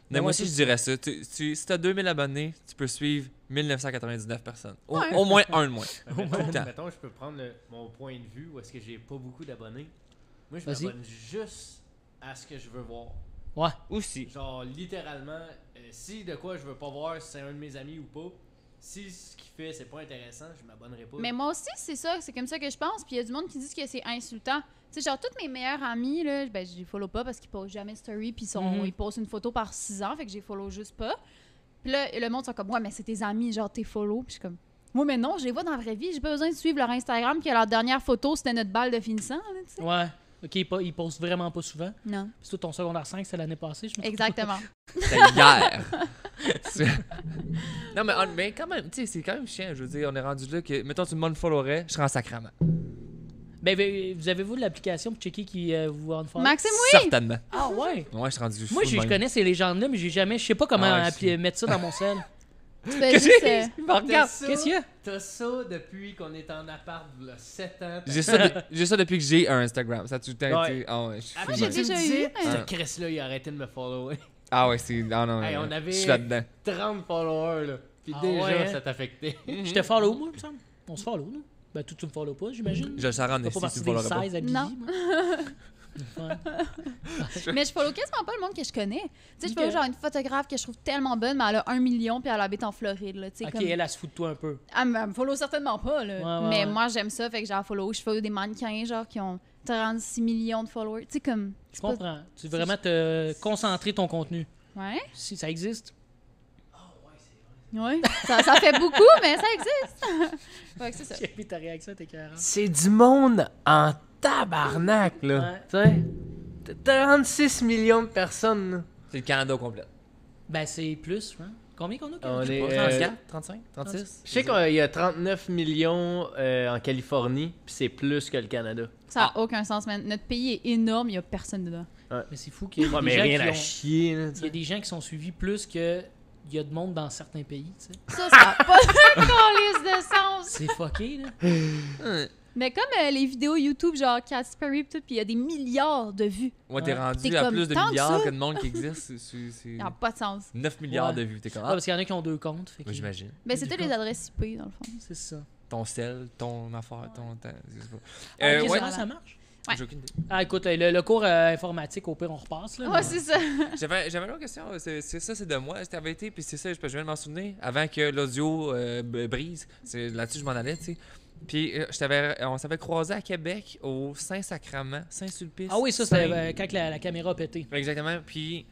Mais moi Ouais, aussi, c'est- je dirais ça. Si t'as 2000 abonnés, tu peux suivre 1999 personnes. Ouais. Au moins un de moins. Mettons, le temps. mettons, je peux prendre mon point de vue où est-ce que j'ai pas beaucoup d'abonnés. Moi, je Vas-y. m'abonne juste à ce que je veux voir. Ouais. Aussi. Genre, littéralement, si de quoi je veux pas voir si c'est un de mes amis ou pas, Si ce qu'il fait, c'est pas intéressant, je m'abonnerai pas. Mais moi aussi, c'est ça. C'est comme ça que je pense. Puis il y a du monde qui dit que c'est insultant. Tu sais, genre, tous mes meilleurs amis, là, ben, je les follow pas parce qu'ils postent jamais story. Puis ils postent une photo par 6 ans. Fait que je les follow juste pas. Puis là, le monde sont comme, ouais, mais c'est tes amis, genre, t'es follow. Puis je suis comme, moi, mais non, je les vois dans la vraie vie. J'ai pas besoin de suivre leur Instagram. Que leur dernière photo, c'était notre balle de finissant. Là, tu sais. Ouais. Ok, ils postent vraiment pas souvent. Non. C'est tout ton secondaire 5, c'est l'année passée, je me trompe Exactement. C'était hier. Non, mais quand même, tu sais, c'est quand même chiant. Je veux dire, on est rendu là que, mettons, tu me followerais, je serais en sacrament. Ben, vous avez-vous de l'application pour checker qui vous unfollow? Maxime, oui! Certainement. Ah ouais? Ouais, je suis rendu fou. Moi, de je même. connais ces légendes-là, mais je sais pas comment Ah ouais, mettre ça dans mon sel. Tu fais juste... Il me regarde. Qu'est-ce qu'il y a? T'as ça depuis qu'on est en appart, là, 7 ans. J'ai ça depuis que j'ai un Instagram. Ça a tout le temps été. Ah ouais, je suis fou Avant, de j'ai même. tu me déjà disais, eu, ce hein. Chris-là, il a arrêté de me follower. Ah ouais, c'est. Ah non, Hey, on avait- je suis là-dedans. 30 followers, là. Puis Ah déjà, ouais, hein? ça t'affectait. Je te follow, moi, il me semble. On se follow, là. Ben, tu me follow pas, j'imagine. Je le saurais en T'as pas esti, partie tu des me followerais pas. 16 à Billy, Non. moi. Ouais. Mais je follow quasiment pas le monde que je connais. Tu sais, je Ok. follow genre une photographe que je trouve tellement bonne, mais elle a 1 million puis elle habite en Floride, là. Tu sais, Ok, comme... elle se fout de toi un peu. Elle me follow certainement pas, là. Ouais, mais ouais. moi, j'aime ça, fait que j'en follow. Je follow des mannequins, genre, qui ont 36 millions de followers. Tu sais, comme... Je c'est pas- comprends. Tu veux vraiment te concentrer ton contenu. Ouais, Si ça existe. ouais. ça fait beaucoup, mais ça existe. Fait que c'est ça. J'ai vu ta réaction, t'es carré. C'est du monde en tabarnak, là. Tu sais, t'as 36 millions de personnes, là. C'est le Canada au complet. Ben, c'est plus, hein? Combien qu'on a? On Je sais est, pas. 34, 35, 36. Je sais qu'il y a 39 millions en Californie, puis c'est plus que le Canada. Ça n'a aucun sens, man. Notre pays est énorme, il n'y a personne dedans. Mais c'est fou qu'il y ait Ouais, des mais gens rien qui à ont... chier, là, tu Il y a sais. des gens qui sont suivis plus que il y a de monde dans certains pays, tu sais. Ça n'a pas de calice de sens. C'est fucké, là. Mais comme les vidéos YouTube, genre Katy Perry pis tout, puis il y a des milliards de vues. Ouais, t'es Ouais. rendu T'es à comme plus de tant que milliards ça. que de monde qui existe. C'est Ça n'a pas de sens. 9 milliards Ouais. de vues. T'es comme, Ah, ah, parce qu'il y en a qui ont 2 comptes. Fait que... ouais, j'imagine. Mais c'était les adresses IP, dans le fond. C'est ça. Ton sel, ton affaire, ton temps. Je sais pas. Ah, ok, ouais, ça, ça marche? Ouais. j'ai aucune idée. Ah, écoute, le cours informatique, au pire, on repasse, là. Ouais, c'est ça. J'avais une autre question. C'est ça, c'est de moi. C'était avait été, puis c'est ça, je viens de m'en souvenir. Avant que l'audio brise, c'est là-dessus que je m'en allais, tu sais. Puis on s'avait croisé à Québec au Saint-Sacrement, Saint-Sulpice. Ah oui, ça, c'était quand la caméra a pété. Exactement. Puis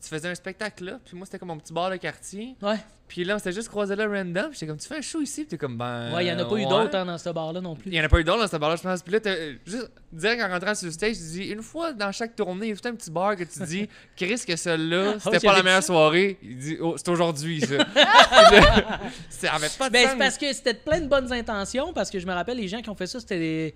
tu faisais un spectacle là, puis moi c'était comme mon petit bar de quartier. Ouais. Puis là, on s'était juste croisé là random. J'étais comme, tu fais un show ici? Puis t'es comme, ben. Ouais, il y en a pas eu ouais. d'autres hein, dans ce bar-là non plus. Il y en a pas eu d'autres dans ce bar-là, je pense. Puis là, juste direct en rentrant sur le stage, tu dis, une fois dans chaque tournée, il y a tout un petit bar que tu dis, Chris, que celle-là, c'était pas j'avais la meilleure dit soirée. Il dit, oh, c'est aujourd'hui, ça. Puis là, ça avait pas de Ben, sens. c'est parce que c'était plein de bonnes intentions, parce que je me rappelle, les gens qui ont fait ça, c'était des...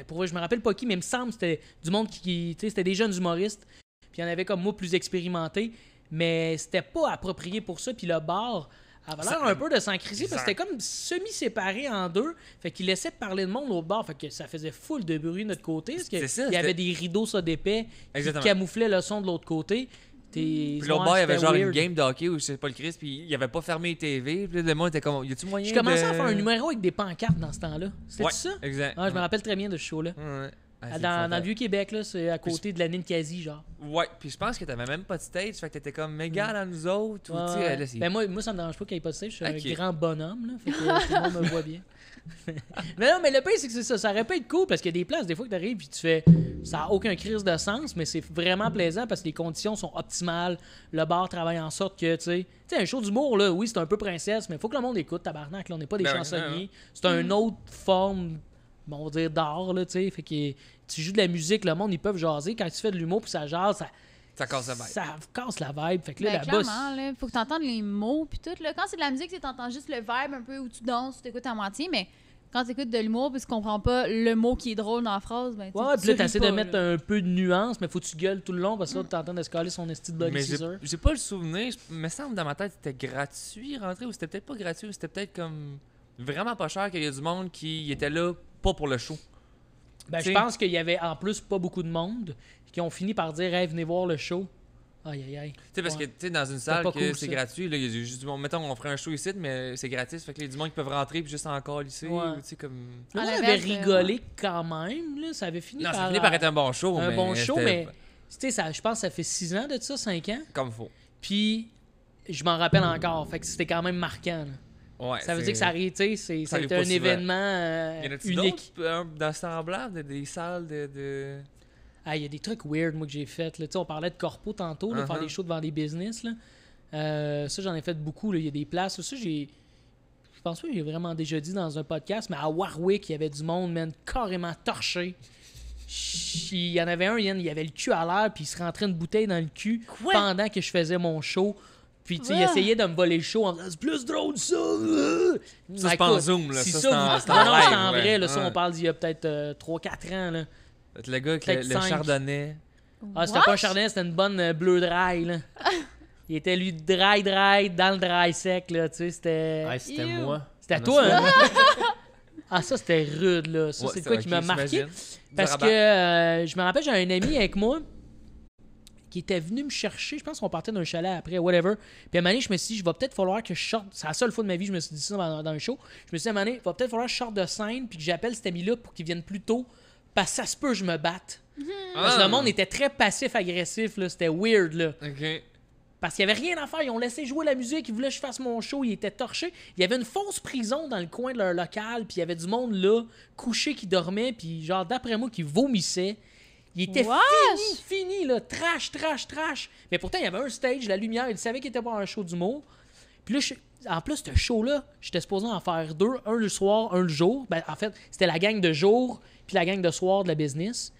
Pour vrai, je me rappelle pas qui, mais il me semble que c'était du monde qui tu sais, c'était des jeunes humoristes, puis il y en avait comme moi plus expérimentés, mais c'était pas approprié pour ça, puis le bar avait l'air un peu de s'en crisser, parce que c'était comme semi-séparé en deux, fait qu'il laissait parler de monde l'autre bar, fait que ça faisait full de bruit de notre côté, parce C'est ça, qu'il y avait c'était- des rideaux ça d'épais qui Exactement. camouflaient le son de l'autre côté. Puis l'autre bar, il y avait genre une game de hockey où je sais pas le Chris, puis il avait pas fermé les TV. Puis là, le monde était comme, y a-tu moyen Je commençais de... à faire un numéro avec des pancartes dans ce temps-là. C'était Ouais, ça? exact. Ah, je me rappelle très bien de ce show-là. Ouais. Ah, c'est Dans le fantastique. Vieux-Québec, là, c'est à côté de la Ninkasi, genre. Ouais, puis je pense que t'avais même pas de stage, fait que t'étais comme méga dans nous autres. Ou, tu sais, Ouais. là, c'est- Ben moi, ça me dérange pas qu'il n'y ait pas de stage. Je suis Ok. un grand bonhomme, là. Fait que tout le monde me voit bien. Mais non, mais le pire, c'est que c'est ça. Ça aurait pu être cool parce qu'il y a des places, des fois, que t'arrives puis tu fais. Ça n'a aucun crise de sens, mais c'est vraiment plaisant parce que les conditions sont optimales. Le bar travaille en sorte que, tu sais, un show d'humour, là, oui, c'est un peu princesse, mais il faut que le monde écoute, tabarnak. Là, on n'est pas des Ben oui, chansonniers. ouais, ouais. C'est une autre forme, on va dire, d'art, là, tu sais. Fait que tu joues de la musique, le monde, ils peuvent jaser. Quand tu fais de l'humour puis ça jase, Ça casse la vibe. ça casse la vibe. Fait que là, Ben, là-bas, clairement, là, faut que tu entendes les mots puis tout. Là. Quand c'est de la musique, tu entends juste le vibe un peu où tu danses, tu t'écoutes à moitié, mais quand tu écoutes de l'humour puis tu comprends pas le mot qui est drôle dans la phrase, ben ouais, puis là, tu t'essaies ris de pas, mettre là. un peu de nuance, mais faut que tu gueules tout le long parce que là, t'es en train de se coller son esti de bug Mais Caesar. j'ai pas le souvenir. Il me semble dans ma tête c'était gratuit rentrer ou c'était peut-être pas gratuit ou c'était peut-être comme vraiment pas cher qu'il y a du monde qui était là pas pour le show. Ben, je t'sais- pense qu'il y avait en plus pas beaucoup de monde qui ont fini par dire hey, venez voir le show. Aïe, aïe, aïe. Tu sais, parce Ouais. que tu sais, dans une salle pas que cool, c'est ça. gratuit, là, il y a juste du monde. Mettons, on ferait un show ici, mais c'est gratis. Fait que les du monde qui peuvent rentrer puis juste encore lycée. Ouais. Ou tu sais, comme. Là, À on avait l'inverse, rigolé quand même. Là, ça avait fini Non, par. ça finit par être un bon show. un mais bon show, c'était mais. Tu sais, ça, je pense que ça fait 6 ans de ça, 5 ans. Comme faut. Puis, je m'en rappelle encore. Fait que c'était quand même marquant. Là. Ouais, Ça veut dire que ça arrive, tu sais, ça arrive c'est pas un souvent. événement Y en a-tu unique. d'autres dans semblable, des salles de... Ah, il y a des trucs weird, moi, que j'ai fait. Là. Tu sais, on parlait de corpo tantôt, là, faire des shows devant des business. Là. Ça, j'en ai fait beaucoup. Il y a des places. Ça, je pense pas que j'ai vraiment déjà dit dans un podcast, mais à Warwick, il y avait du monde, man, carrément torché. Il y en avait un, il y avait le cul à l'air, puis il se rentrait une bouteille dans le cul pendant que je faisais mon show. Puis, tu sais, il essayait de me voler le show en disant « C'est plus drôle, ça! » Ça, c'est pas en Zoom, là. Si Ça, ça, c'est en non, c'est live, en vrai. ouais. Là, ça, on parle d'il y a peut-être 3-4 ans. Là. Le gars avec Peut-être le 5. chardonnay. Ah, c'était pas un chardonnay, c'était une bonne bleu dry, là. Il était, lui, dry, dans le dry sec, là, tu sais, c'était... Ouais, c'était Ew. moi. C'était à toi, hein? Ah, ça, c'était rude, là. Ça, Ouais, c'est quoi ok, qui m'a marqué? j'imagine. Parce Du que rabat. je me rappelle, j'ai un ami avec moi qui était venu me chercher. Je pense qu'on partait d'un chalet après, whatever. Puis à un moment donné, je me suis dit, je va peut-être falloir que je sorte. C'est la seule fois de ma vie que je me suis dit ça dans un show. Je me suis dit, à un moment donné, il va peut-être falloir que je sorte de scène puis que j'appelle cet ami-là pour qu'il vienne plus tôt. Parce que ça se peut que je me batte. Parce que le monde était très passif-agressif, là. C'était weird, là. OK. Parce qu'il n'y avait rien à faire. Ils ont laissé jouer la musique. Ils voulaient que je fasse mon show. Ils étaient torchés. Il y avait une fausse prison dans le coin de leur local. Puis il y avait du monde là, couché, qui dormait. Puis genre, d'après moi, qui vomissait. Il était fini, là. Trash. Mais pourtant, il y avait un stage, la lumière. Il savait qu'il était pas un show d'humour. Puis là, en plus, ce show-là, j'étais supposé en faire 2. Un le soir, un le jour. Ben, en fait, c'était la gang de jour puis la gang de soir de la business.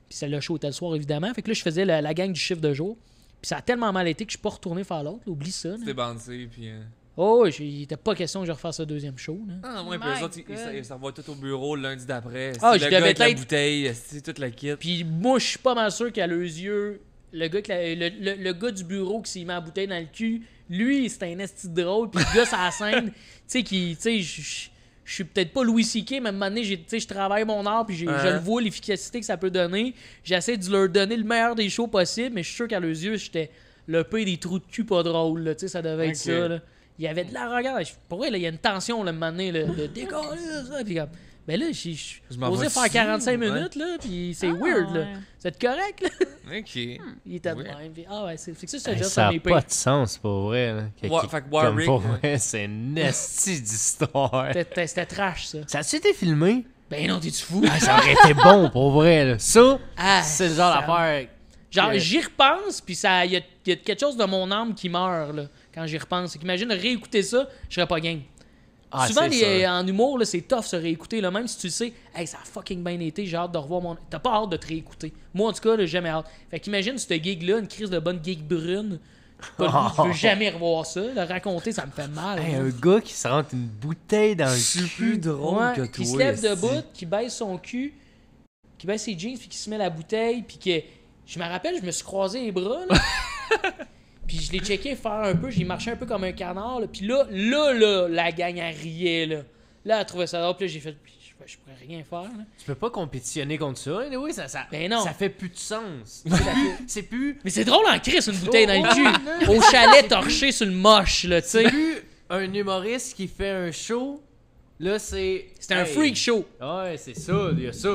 Puis le show était le soir, évidemment. Fait que là, je faisais la gang du chiffre de jour. Puis ça a tellement mal été que je suis pas retourné faire l'autre. Là. Oublie ça. Là. C'était bandé, puis... Oh, il était pas question que je refasse ce deuxième show. Là. Ah, moi, puis My eux autres, God. ils s'en vont tout au bureau le lundi d'après. Ah, Le je gars devais avec la être- bouteille, c'est toute la kit. Puis moi, je suis pas mal sûr qu'à leurs yeux, le gars, le gars du bureau qui s'est mis la bouteille dans le cul, lui, c'était un esti de drôle. Puis le gars sur la scène, tu sais, je suis peut-être pas Louis C.K., mais à un moment donné, je travaille mon art, puis je le vois, l'efficacité que ça peut donner. J'essaie de leur donner le meilleur des shows possible, mais je suis sûr qu'à leurs yeux, j'étais le peu des trous de cul pas drôles, là, tu sais, ça devait être ça, là. Il y avait de l'arrogance. Pour vrai, là, il y a une tension, là, à un moment donné, là, de décoller, ça, puis comme... Ben là, je m'en osé vais faire dessus, 45 ouais. minutes, là, puis c'est weird, là. ouais. C'est correct, là? OK. Il était de Ouais. même, puis ah ouais, c'est que ça, c'est Hey, déjà ça sur n'a mes pas pires. de sens, pour vrai. Là. Ouais, fait que Comme Warwick, pour ouais. vrai, c'est une esti d'histoire. C'était trash, ça. Ça a-tu été filmé? Ben non, t'es-tu fou? Ah, ça aurait été bon, pour vrai. Là. Ça, Ah, c'est le genre ça- d'affaire... Genre, que- j'y repense, puis il y a quelque chose de mon âme qui meurt, là, quand j'y repense. Imagine réécouter ça, je serais pas game. Ah, Souvent, c'est ça. en humour, là, c'est tough se réécouter. Là, même si tu sais, hey, ça a fucking bien été, j'ai hâte de revoir mon. T'as pas hâte de te réécouter. Moi, en tout cas, là, j'ai jamais hâte. Fait qu'imagine cette gig-là, une crise de bonne gig brune. Je veux jamais revoir ça. Le raconter, ça me fait mal. Hey, un gars qui se rentre une bouteille dans le C'est cul. plus drôle Ouais, que toi. qui se lève esti. debout, qui baisse son cul, qui baisse ses jeans, puis qui se met la bouteille, puis que. Je me rappelle, je me suis croisé les bras, là. Puis je l'ai checké faire un peu, j'ai marché un peu comme un canard, là. Puis là, la gang, elle riait, là. Là, elle trouvait ça drôle, puis là, j'ai fait. Je pourrais rien faire, là. Tu peux pas compétitionner contre ça. Oui, ça Ben non. ça fait plus de sens. C'est plus... Mais c'est drôle en crise, une bouteille dans le cul. Au chalet torché sur le moche, là, tu C'est sais. plus un humoriste qui fait un show. Là, c'est... C'était un freak show. Ouais, c'est ça, il y a ça.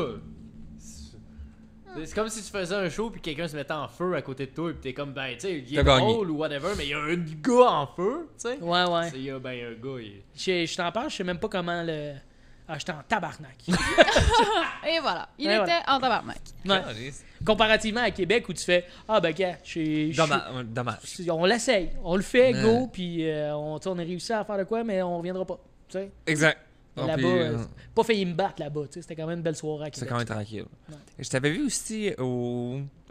C'est comme si tu faisais un show puis quelqu'un se mettait en feu à côté de toi et puis t'es comme, ben, tu sais, il est T'as gagné. drôle ou whatever, mais il y a un gars en feu, tu sais. Ouais, ouais. Il y a ben un gars, il... Je t'en parle, je sais même pas comment le. Ah, j'étais en tabarnak. Et voilà. Il Et était voilà. en tabarnak. Ouais. Comparativement à Québec où tu fais ah ben gars, Dommage. on l'essaye, on le fait, Ouais. go, puis on a réussi à faire de quoi, mais on reviendra pas. Tu sais, Exact. Mais Non, là-bas, puis, pas failli me battre là-bas. Tu sais, c'était quand même une belle soirée à c'est Québec. quand même tranquille. Ouais. Je t'avais vu aussi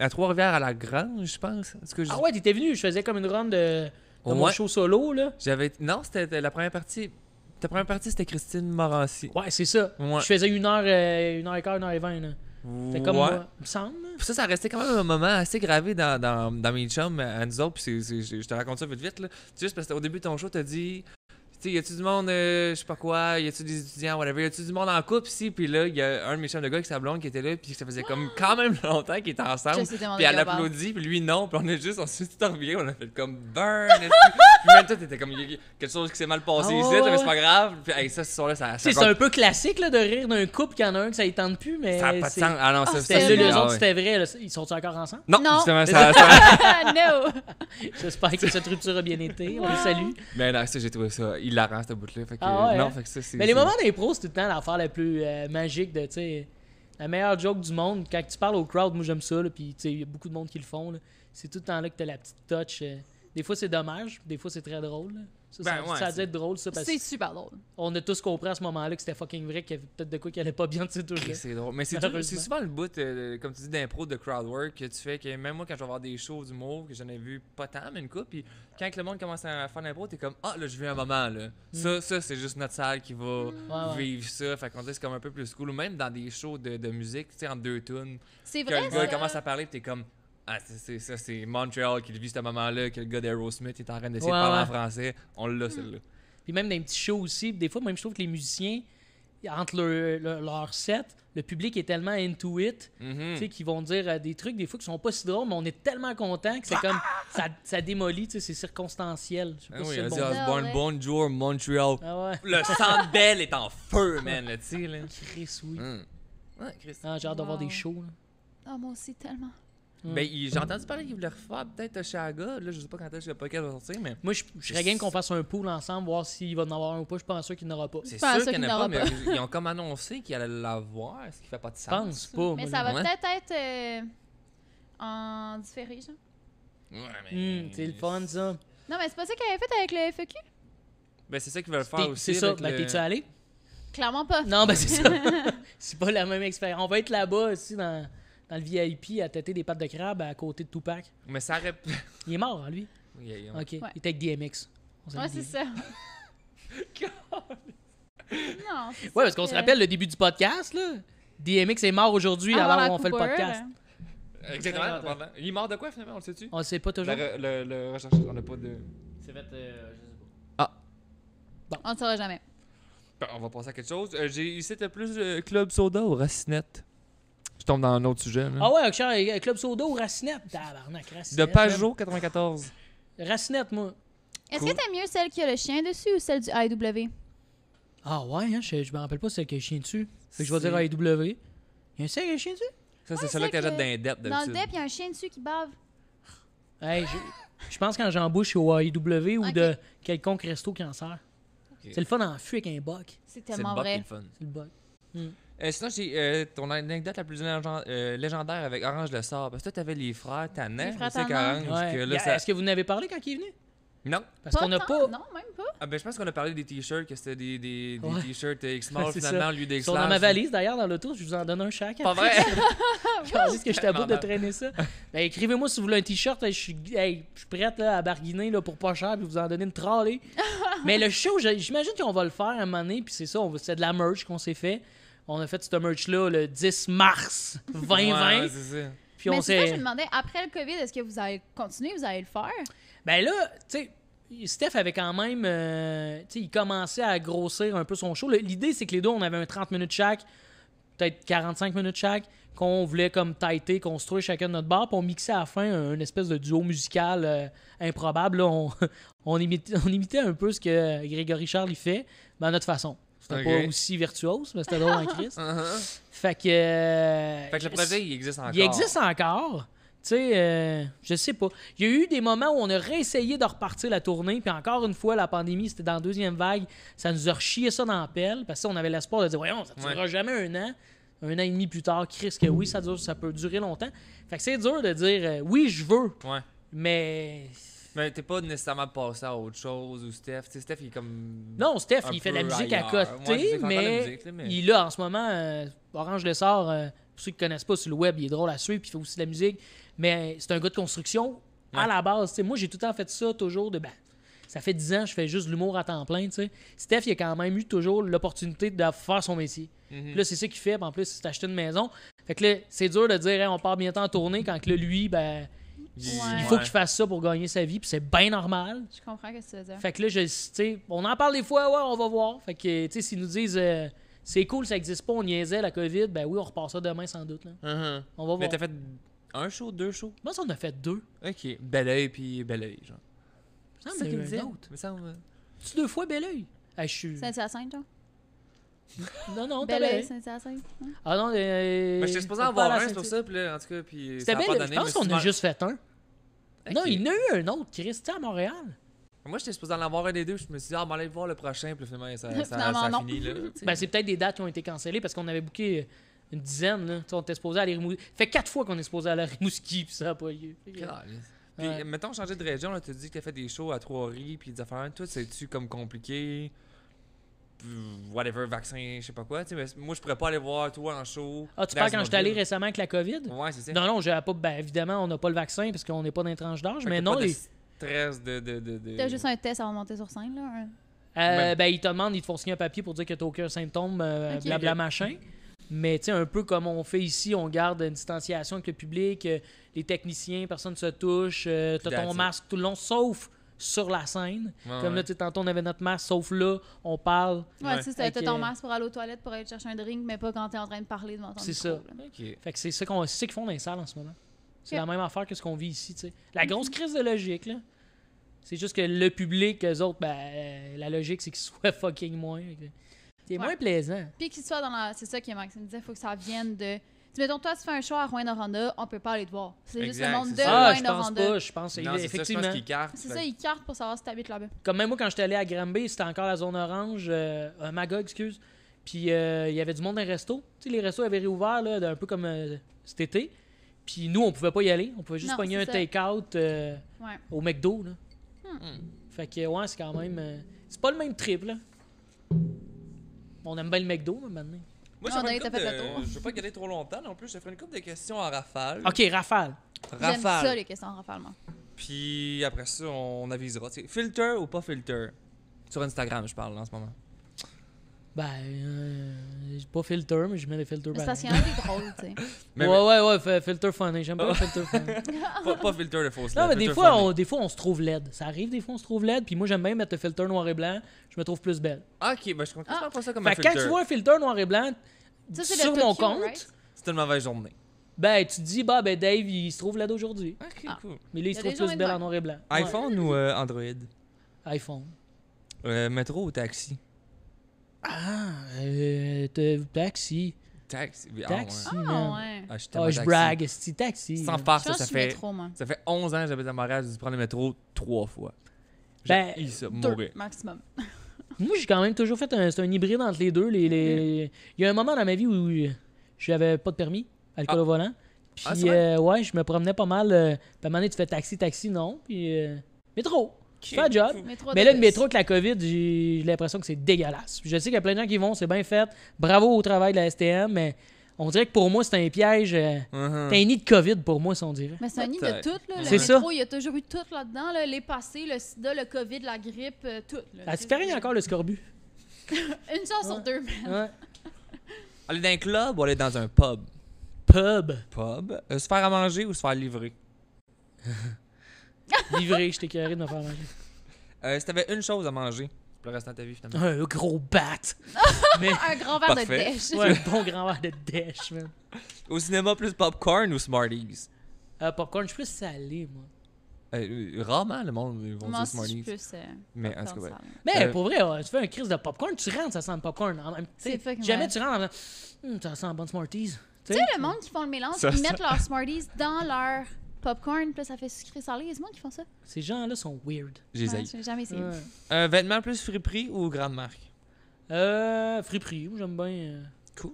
à Trois-Rivières à la Grange, je pense. Est-ce que je... Ah ouais, t'étais venu, je faisais comme une run de mon Ouais. show solo là. Non, c'était la première partie. Ta première partie, c'était Christine Morancy. Ouais, c'est ça. Ouais. Je faisais 1h15, 1h20 là. C'était comme Ouais. moi, il me semble. Là. Puis ça restait quand même un moment assez gravé dans mes chums à nous autres. Puis je te raconte ça vite, là. C'est juste parce qu'au début de ton show, t'as dit... Tu sais, y a-tu du monde, je sais pas quoi, y a-tu des étudiants, whatever, y a-tu du monde en couple ici? Puis là, y a un de mes chums de gars avec sa blonde qui était là, puis ça faisait comme quand même longtemps qu'ils étaient ensemble. Je sais tellement Puis de elle quoi on parle. applaudit, puis lui non, puis on s'est tout reviré, on a fait comme burn. Puis même toi, t'étais comme, y a quelque chose qui s'est mal passé Ah ici, ouais, mais ouais. c'est pas grave. Puis hey, ça, ce soir-là, ça Tu sais, c'est un peu classique là, de rire d'un couple qu'il y en a un que ça ne tente plus, mais. ça a pas de c'est- sens. Ah non, ça, C'était ça, là, les ah autres, ouais. c'était vrai. Là. Ils sont encore ensemble? Non, Non. justement, No! J'espère que cette rupture a bien été. On les salue. Mais non, ça, j'ai trouvé ça hilarant, cette bout-là. Fait que, Ah ouais, non, hein? fait que ça, c'est. Mais les moments d'impro, c'est tout le temps l'affaire la plus magique de, tu sais, la meilleure joke du monde. Quand tu parles au crowd, moi j'aime ça, là, puis tu sais, il y a beaucoup de monde qui le font, là. C'est tout le temps là que t'as la petite touch. Des fois c'est dommage, des fois c'est très drôle, là. Ça a dû être drôle, ça, parce C'est super drôle. qu'on a tous compris à ce moment-là que c'était fucking vrai, qu'il y avait peut-être de quoi qui allait pas bien de ces touches-là. C'est drôle. Mais c'est Malheureusement. souvent le bout, comme tu dis, d'impro, de crowd work que tu fais. Que même moi, quand je vais voir des shows d'humour, que j'en ai vu pas tant, mais une couple, puis quand le monde commence à faire l'impro, t'es comme, ah, là, je vis un moment, là. Ça, c'est juste notre salle qui va Ouais. vivre ça. Fait qu'on dit, c'est comme un peu plus cool. Ou même dans des shows de musique, tu sais, entre deux tunes, C'est que vrai, le gars ça. commence à parler, puis t'es comme, ah, c'est Montreal qui vit ce moment-là, que le gars d'Aerosmith est en train d'essayer de Ouais, parler en ouais. français. On l'a, celle-là. Puis même dans les petits shows aussi, des fois, même je trouve que les musiciens, entre leur set, le public est tellement into it, tu sais, qu'ils vont dire des trucs, des fois, qui sont pas si drôles, mais on est tellement content que c'est comme, ça démolit, tu sais, c'est circonstanciel. Je sais pas Ah si oui, c'est le Ozzy bon Ah Osbourne, ouais. bonjour, Montreal. Ah ouais, Le Centre Bell est en feu, man, là, tu sais, là. Chris, oui. Ouais, Chris. Ah, j'ai hâte d'avoir Wow. des shows, là. Ah, moi aussi, tellement. Ben, j'ai entendu parler qu'il voulait refaire peut-être Oshaga. Là, je sais pas quand est-ce que le podcast va sortir, mais. Moi, je serais game qu'on fasse un pool ensemble, voir s'il va en avoir un ou pas. Je suis pas sûr qu'il n'aura pas. C'est Pas sûr sûr qu'il n'y qu'il en a pas, n'aura mais ils ont comme annoncé qu'il allait l'avoir, ce qui fait pas de Je sens. pense pas. Mais moi, ça là. va Ouais. peut-être être en différé, genre. Ouais, mais. C'est le fun, ça. Non, mais c'est pas ça qu'il avait fait avec le FEQ? Ben, c'est ça qu'ils veulent faire aussi. C'est ça. avec Ben, le- t'es-tu allé? Clairement pas. Non, ben, c'est ça. C'est pas la même expérience. On va être là-bas aussi dans le VIP à têter des pattes de crabe à côté de Tupac. Mais ça aurait. Il est mort, hein, lui. Oui, Ok. Ouais. Il était avec DMX. On salue Ouais, c'est DMX. ça. Non. c'est Ouais, parce ça qu'on se que- rappelle le début du podcast, là. DMX est mort aujourd'hui Avant alors la on fait le coupure. podcast. Exactement. Pardon. Il est mort de quoi finalement, on le sait-tu? On le sait pas toujours. Le recherche, on n'a pas de. C'est fait, je sais pas. On ne saura jamais. Ben, on va passer à quelque chose. J'ai ici, t'as plus Club Soda ou Racinette? Je tombe dans un autre sujet. Là. Ah ouais, Cher, Club Soda ou Racinette? Tabarnak, De Racinette. Pajot 94. Racinette, moi. Est-ce Cool. que t'aimes mieux celle qui a le chien dessus ou celle du AEW? Ah ouais, hein, je me rappelle pas celle qui a le chien dessus. Fait que je vais dire C'est- AEW. Il y a un celle qui a le chien dessus? Ça, c'est Ouais, celle-là c'est qu'elle jette que- dans les depths Dans le d'habitude. dep, il y a un chien dessus qui bave. Hey, je pense quand j'embauche au AEW ou Ok. de quelconque resto qui en sert. Ok. C'est le fun en fût avec un buck. C'est C'est le tellement bot qui est vrai. le fun. C'est le buck. Sinon, j'ai ton anecdote la plus légendaire avec Orange le Sort. Parce que toi, t'avais les frères Tannant. Les frères je sais Tannant. qu'Orange, Ouais. que là, Est-ce que vous n'avez parlé quand il est venu? Non. Parce qu'on n'a tant, pas. Non, même pas. Ah, ben, je pense qu'on a parlé des t-shirts, que c'était des Ouais. t-shirts X-Mall, C'est finalement, ça. lui Ils d'X sont dans ma valise d'ailleurs dans l'auto, je vous en donne un chaque. Pas vrai? Quand dit que j'étais à bout de traîner ça. Ben, écrivez-moi si vous voulez un t-shirt, je suis prête là, à barguiner là, pour pas cher puis vous en donner une trolley. Mais le show, j'imagine qu'on va le faire un moment donné, puis c'est ça, c'est de la merch qu'on s'est fait. On a fait cette merch-là le 10 mars 2020. Ouais, c'est ça. Puis Mais on c'est ça, je s'est. me demandais, après le COVID, est-ce que vous allez continuer, vous allez le faire? Ben là, tu sais, Steph avait quand même. Tu sais, il commençait à grossir un peu son show. L'idée, c'est que les deux, on avait un 30 minutes chaque, peut-être 45 minutes chaque, qu'on voulait comme tighter, construire chacun de notre bar, puis on mixait à la fin une espèce de duo musical improbable. Là, on imitait un peu ce que Grégory Charles y fait, mais à notre façon. C'était Ok. pas aussi virtuose, mais c'était drôle en Christ. Uh-huh. Fait que. Fait que le projet, il existe encore. Il existe encore. Tu sais, je sais pas. Il y a eu des moments où on a réessayé de repartir la tournée, puis encore une fois, la pandémie, c'était dans la deuxième vague. Ça nous a rechié ça dans la pelle, parce qu'on avait l'espoir de dire, voyons, ça ne durera jamais un an et demi plus tard. Chris, que oui, ça peut durer longtemps. Fait que c'est dur de dire, oui, je veux, Ouais. mais. Mais t'es pas nécessairement passé à autre chose ou Steph. Tu sais, Steph, il est comme. Non, Steph, un il fait de la peu musique ailleurs. à Ouais, côté, je sais, il fait encore de la mais, musique, là, mais- il a en ce moment, Orange le sort, pour ceux qui connaissent pas sur le web, il est drôle à suivre, puis il fait aussi de la musique, mais c'est un gars de construction à Ouais. la base. Tu sais, moi, j'ai tout le temps fait ça, toujours, ça fait 10 ans que je fais juste de l'humour à temps plein, tu sais. Steph, il a quand même eu toujours l'opportunité de faire son métier. Mhm. Puis là, c'est ça qu'il fait, puis en plus, il s'est acheté une maison. Fait que là, c'est dur de dire, hey, on part bientôt en tournée, quand que là, lui, Ouais. il faut qu'il fasse ça pour gagner sa vie, puis c'est bien normal. Je comprends ce que tu veux dire. Fait que là, tu sais, on en parle des fois, ouais, on va voir. Fait que, tu sais, s'ils nous disent, c'est cool, ça existe pas, on niaisait la COVID, ben oui, on repart ça demain sans doute. Là. Uh-huh. On va Mais voir. t'as fait un show, deux shows? Moi, ça, on a fait 2. Ok. Bel oeil puis bel oeil, genre. Ça C'est ça me qu'il me dit disait. un autre. Mais ça, Tu 2 fois bel oeil? Je suis. Saint-Hyacinthe, genre? Non, Bel t'as oeil, Saint-Hyacinthe. Hein? Ah non, Ben, j'étais supposé en pas à avoir la un, c'est pour Saint-Hyacinthe. ça, puis là, en tout cas, puis C'était ça a pas bel. donné, Je pense mais qu'on a souvent- juste fait un. Ok. Non, il y en a eu un autre, Christian, à Montréal. Moi, j'étais supposé en avoir un des deux. Je me suis dit, ah, on va aller voir le prochain. Puis finalement, ça Finalement, a non. fini là. tu sais. Ben, c'est peut-être des dates qui ont été cancellées parce qu'on avait booké une dizaine. Là. Tu sais, on était supposé aller à Rimouski. Fait 4 fois qu'on est supposé aller à Rimouski, puis ça n'a pas lieu. Fait que- Calisse. Puis, Ouais. mettons, changer de région, là, tu dis que t'as fait des shows à Trois-Rivières, puis des affaires. Toi, c'est-tu comme compliqué? Whatever, vaccin, je sais pas quoi. Tu sais, mais moi, je pourrais pas aller voir toi en show. Ah, tu parles quand Dans j'étais allé une récemment avec la COVID? ville. Ouais, c'est ça. Non, j'avais pas. Ben, évidemment, on n'a pas le vaccin parce qu'on n'est pas dans les tranches d'âge, Fait que mais t'as non. pas de les- stress de... T'as juste un test avant de monter sur scène, là. Même. Ben, ils te demandent, ils te font signer un papier pour dire que t'as aucun symptôme, Ok. blabla machin. Mais tu sais, un peu comme on fait ici, on garde une distanciation avec le public, les techniciens, personne ne se touche, t'as ton That's it. masque tout le long, sauf sur la scène. Ouais, Comme là, ouais. tu sais, tantôt on avait notre masque, sauf là, on parle. Ouais, Ouais. tu sais, t'as Fait que- ton masque pour aller aux toilettes pour aller chercher un drink, mais pas quand t'es en train de parler devant ton C'est micro, ça. là. Ok. Fait que c'est ça qu'ils font dans les salles en ce moment. C'est Ok. la même affaire que ce qu'on vit ici, tu sais. La grosse crise de logique, là. C'est juste que le public, eux autres, ben, la logique, c'est qu'ils soient fucking moins. C'est Ouais. moins plaisant. Puis qu'il soit dans la. C'est ça que Maxime disait, faut que ça vienne de. Tu mettons, toi, tu fais un show à Rouyn-Noranda, on peut pas aller te voir. C'est juste Exact, le monde c'est de ça. Ah, je pense Rouyn-Noranda. pas. Je pense Non, c'est ça, je effectivement. pense qu'ils cartent. C'est Fait ça, que- ils cartent pour savoir si t'habites là-bas. Comme même moi, quand j'étais allé à Granby, c'était encore la zone orange, Magog, excuse. Puis il y avait du monde dans les restos. Tu sais, les restos avaient réouvert, là, un peu comme cet été. Puis nous, on pouvait pas y aller. On pouvait juste Non, pogner un c'est ça. take-out Ouais. au McDo, là. Hmm. Fait que, ouais, c'est quand même. C'est pas le même trip, là. On aime bien le McDo, là, maintenant. Moi, On a j'aimerais une été couple fait le de... tour. Je veux pas garder trop longtemps non plus. Je te ferai une couple de questions en rafale. Ok, Rafale. J'aime ça, les questions en rafale, moi. Puis après ça, on avisera. Tu sais, filter ou pas filter? Sur Instagram, je parle là, en ce moment. Ben, j'ai pas filter, mais je mets des filters Mais c'est parce pareil. qu'il y en a des drôles, tu sais. Mais- Ouais, filter funny. J'aime pas le filter funny. pas filter de fausse Non, mais lettre, des filter fois, funny. des fois, on se trouve laide. Ça arrive, des fois, on se trouve laide. Puis moi, j'aime bien mettre le filter noir et blanc. Je me trouve plus belle. Ok, ben je comprends Ah. pas ça comme Fait un que quand filter. tu vois un filter noir et blanc Ça, c'est sur le mon Tokyo, compte, right? C'était une mauvaise journée. ben, tu te dis, bah, ben, Dave, il se trouve laide aujourd'hui. Ok, Ah. cool. Mais là, il Il y se a trouve des plus journées belle de en même. noir et blanc. iPhone ou Android? Ouais. iPhone. Métro ou taxi? Ah, taxi. Taxi. Taxi, Ah, man. ouais. Ah, je suis Ah, tellement je taxi. brague, c'est taxi. Sans man. faire Je ça, pense ça que je suis fait... métro, moi. Ça fait 11 ans que j'habite à Montréal, j'ai dû prendre le métro 3 fois. Ben, J'ai ça, 2 mourir. maximum. Moi, j'ai quand même toujours fait c'est un hybride entre les deux. Il y a un moment dans ma vie où j'avais pas de permis, alcool Ah. au volant. Puis, Ah, c'est vrai? ouais, je me promenais pas mal. Puis à un moment donné, tu fais taxi, non. Puis, métro. Tu fais un job. Métro Mais là, le d'autobus. métro avec la COVID, j'ai l'impression que c'est dégueulasse. Je sais qu'il y a plein de gens qui vont, c'est bien fait. Bravo au travail de la STM, mais on dirait que pour moi, c'est un piège. Mhm. C'est un nid de COVID pour moi, si on dirait. Mais c'est un nid de Peut-être. tout, là. Le C'est ça. métro, il y a toujours eu tout là-dedans, là. Les passés, le sida, le COVID, la grippe, tout. Là. À ce il y a encore le scorbut. Une chance sur deux, man. Ouais. Aller dans un club ou aller dans un pub? Pub. Pub. Se faire à manger ou se faire livrer? Livré, je t'ai carré de me faire manger. Si t'avais une chose à manger pour le restant de ta vie, finalement. Un gros bat. Mais, Un grand verre Parfait. de dèche. ouais, un bon grand verre de dèche, man. Au cinéma, plus popcorn ou Smarties? Popcorn, je suis plus salé, moi. Rarement, le monde ils vont Moi dire aussi, je Smarties. suis plus. Mais en tout cas, popcorn ouais. salé. Mais Euh, pour vrai, tu fais un crise de popcorn, tu rentres, ça sent le popcorn. C'est fucking Jamais vrai. tu rentres en disant, ça sent bon Smarties. Tu sais, le monde qui font le mélange, Ça ils sent- mettent leurs Smarties dans leur popcorn, puis là, ça fait sucré salé. Il y a du monde qui font ça. Ces gens-là sont weird. J'ai Ouais, haï. j'ai jamais essayé. Ouais. Vêtements plus friperie ou grande marque? Friperie, moi j'aime bien. Cool.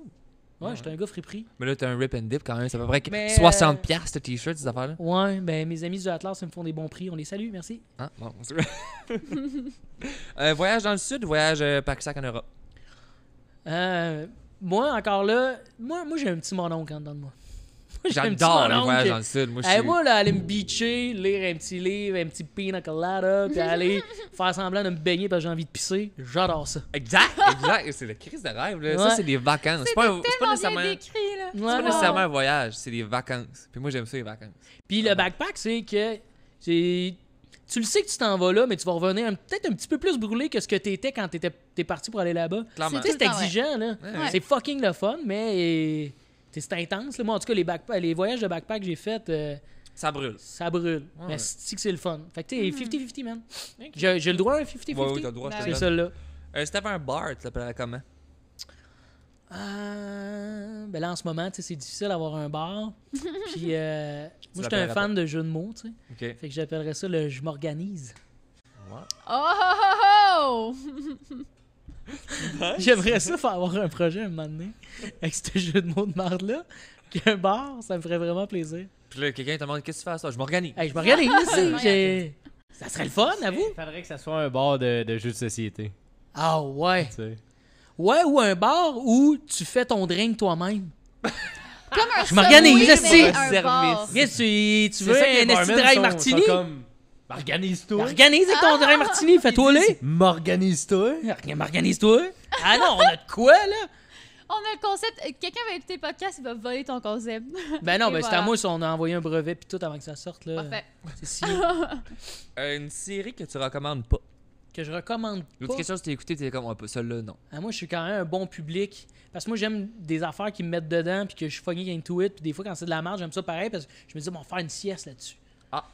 Ouais, j'étais un gars friperie. Mais là, t'as un rip and dip quand même. C'est à peu près Mais, 60$ ce t-shirt, ces affaires-là. Ouais, ben mes amis du Atlas, ils me font des bons prix. On les salue, merci. Ah, bon, c'est vrai. Voyage dans le sud, voyage pack-sac en Europe. Moi, encore là, moi j'ai un petit mononcle en dedans de moi. Moi, j'ai un petit J'adore les mononcle. voyages dans le sud. Moi, je Hey, suis... moi, là, aller me beacher, lire un petit livre, un petit pina colada, puis aller faire semblant de me baigner parce que j'ai envie de pisser, j'adore ça. Exact, exact. C'est le crise de rêve. Là. Ça, Ouais. c'est des vacances. C'est pas, c'est pas Tellement nécessairement... bien décrit, là. C'est pas Ouais. nécessairement un voyage, c'est des vacances. Puis moi, j'aime ça, les vacances. Puis le backpack, c'est que tu le sais que tu t'en vas là, mais tu vas revenir peut-être un petit peu plus brûlé que ce que t'étais quand t'es parti pour aller là-bas. Clairement. Tu sais, c'est Tout le temps, exigeant, là. Ouais. C'est fucking le fun, mais c'est intense. Là. Moi, en tout cas, les voyages de backpack que j'ai faits, Ça brûle. ça brûle. Ouais. Mais c'est que c'est le fun. Fait que tu sais, 50-50, man. J'ai le droit à un 50-50. Ouais, oui, t'as le droit, Ben je te oui. C'est donne. ça, là. Si t'avais un bar, tu l'appellerais comment? Ben là, en ce moment, tu sais, c'est difficile d'avoir un bar. Puis, moi, j'étais un l'appellerais fan de jeux de mots, tu sais. OK. Fait que j'appellerais ça le « je m'organise ». Oh, oh, oh, oh! J'aimerais ça faire avoir un projet un moment donné avec ce jeu de mots de marde-là. Qu'un bar, ça me ferait vraiment plaisir. Puis là, quelqu'un te demande qu'est-ce que tu fais à ça? Je m'organise. Hey, je m'organise, ça serait le fun, à vous? Il faudrait que ça soit un bar de jeux de société. Ah ouais. Tu sais. Ouais, ou un bar où tu fais ton drink toi-même. Comme un Je m'organise, Subway, aussi. mais un Service. bar. Qu'est-ce que tu C'est veux ça que les un esti de barmen dry sont martini? comme, organise-toi. Organise avec ton dry martini, fais-toi les. M'organise-toi. Organise-toi. Ah non, on a de quoi, là? On a le concept. Quelqu'un va écouter le podcast, il va voler ton concept. Ben non, Et ben c'est voilà. à moi si on a envoyé un brevet puis tout avant que ça sorte, là. Parfait. C'est si Une série que tu recommandes pas. que je recommande Ou pas. quelque chose que t'as écouté, t'es comme, oh, celle-là, non. Ah, moi, je suis quand même un bon public. Parce que moi, j'aime des affaires qui me mettent dedans puis que je suis fucking into it. Puis des fois, quand c'est de la merde, j'aime ça pareil parce que je me dis, bon, on va faire une sieste là-dessus. Ah.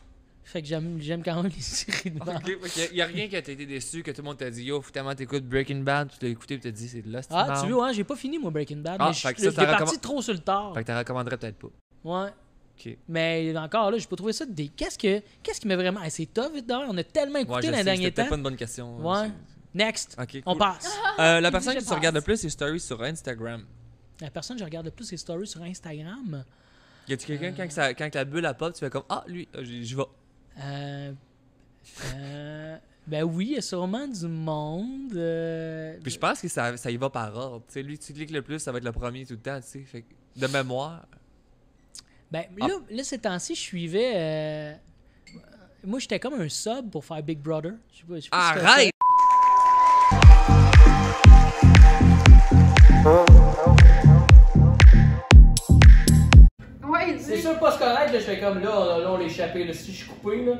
Fait que j'aime quand même les séries de merde. Ok, y a rien que t'as été déçu, que tout le monde t'a dit, yo, faut tellement t'écoutes Breaking Bad, tu l'as écouté et t'as dit, c'est de là, c'est Ah, marde. tu vois, hein, j'ai pas fini, moi, Breaking Bad. Ah, mais fait que je ça, l'ai ça parti recommande- trop sur le tard. Fait que t'en recommanderais peut-être pas. Ouais. Ok. Mais encore là, j'ai pas trouvé ça des. Qu'est-ce qui m'a vraiment. Hey, c'est tough, vite d'ailleurs. On a tellement écouté Ouais, je dans les sais, derniers c'était peut-être temps. pas une bonne question. Ouais. Next. Ok, On cool. passe. La personne Je qui tu regarde le passe. plus, c'est Stories sur Instagram. La personne que je regarde le plus ses stories sur Instagram. Y a-tu quelqu'un, quand la bulle a pop, tu fais comme, ah, lui, j'y vais. Ben oui, il y a sûrement du monde. Puis je pense que ça y va par ordre. Tu sais, lui, tu cliques le plus, ça va être le premier tout le temps, tu sais. Fait que, de mémoire. Ben là, ces temps-ci, je suivais. Moi, j'étais comme un sub pour faire Big Brother. Je sais pas si tu fais ça. Arrête! Ouais, C'est sûr pas ce correct, là, je fais comme là, on l'a échappé. Là, si je suis coupé, là.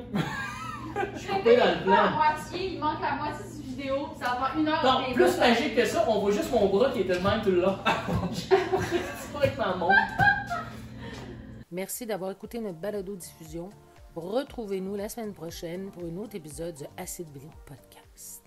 Je suis coupé dans le plan. moitié, il manque la moitié de vidéo, ça va faire 1 heure. Non, plus magique que ça, on voit juste mon bras qui était le même tout le long. C'est pas avec ma montre. Merci d'avoir écouté notre balado-diffusion. Retrouvez-nous la semaine prochaine pour un autre épisode de Acid Billy Podcast.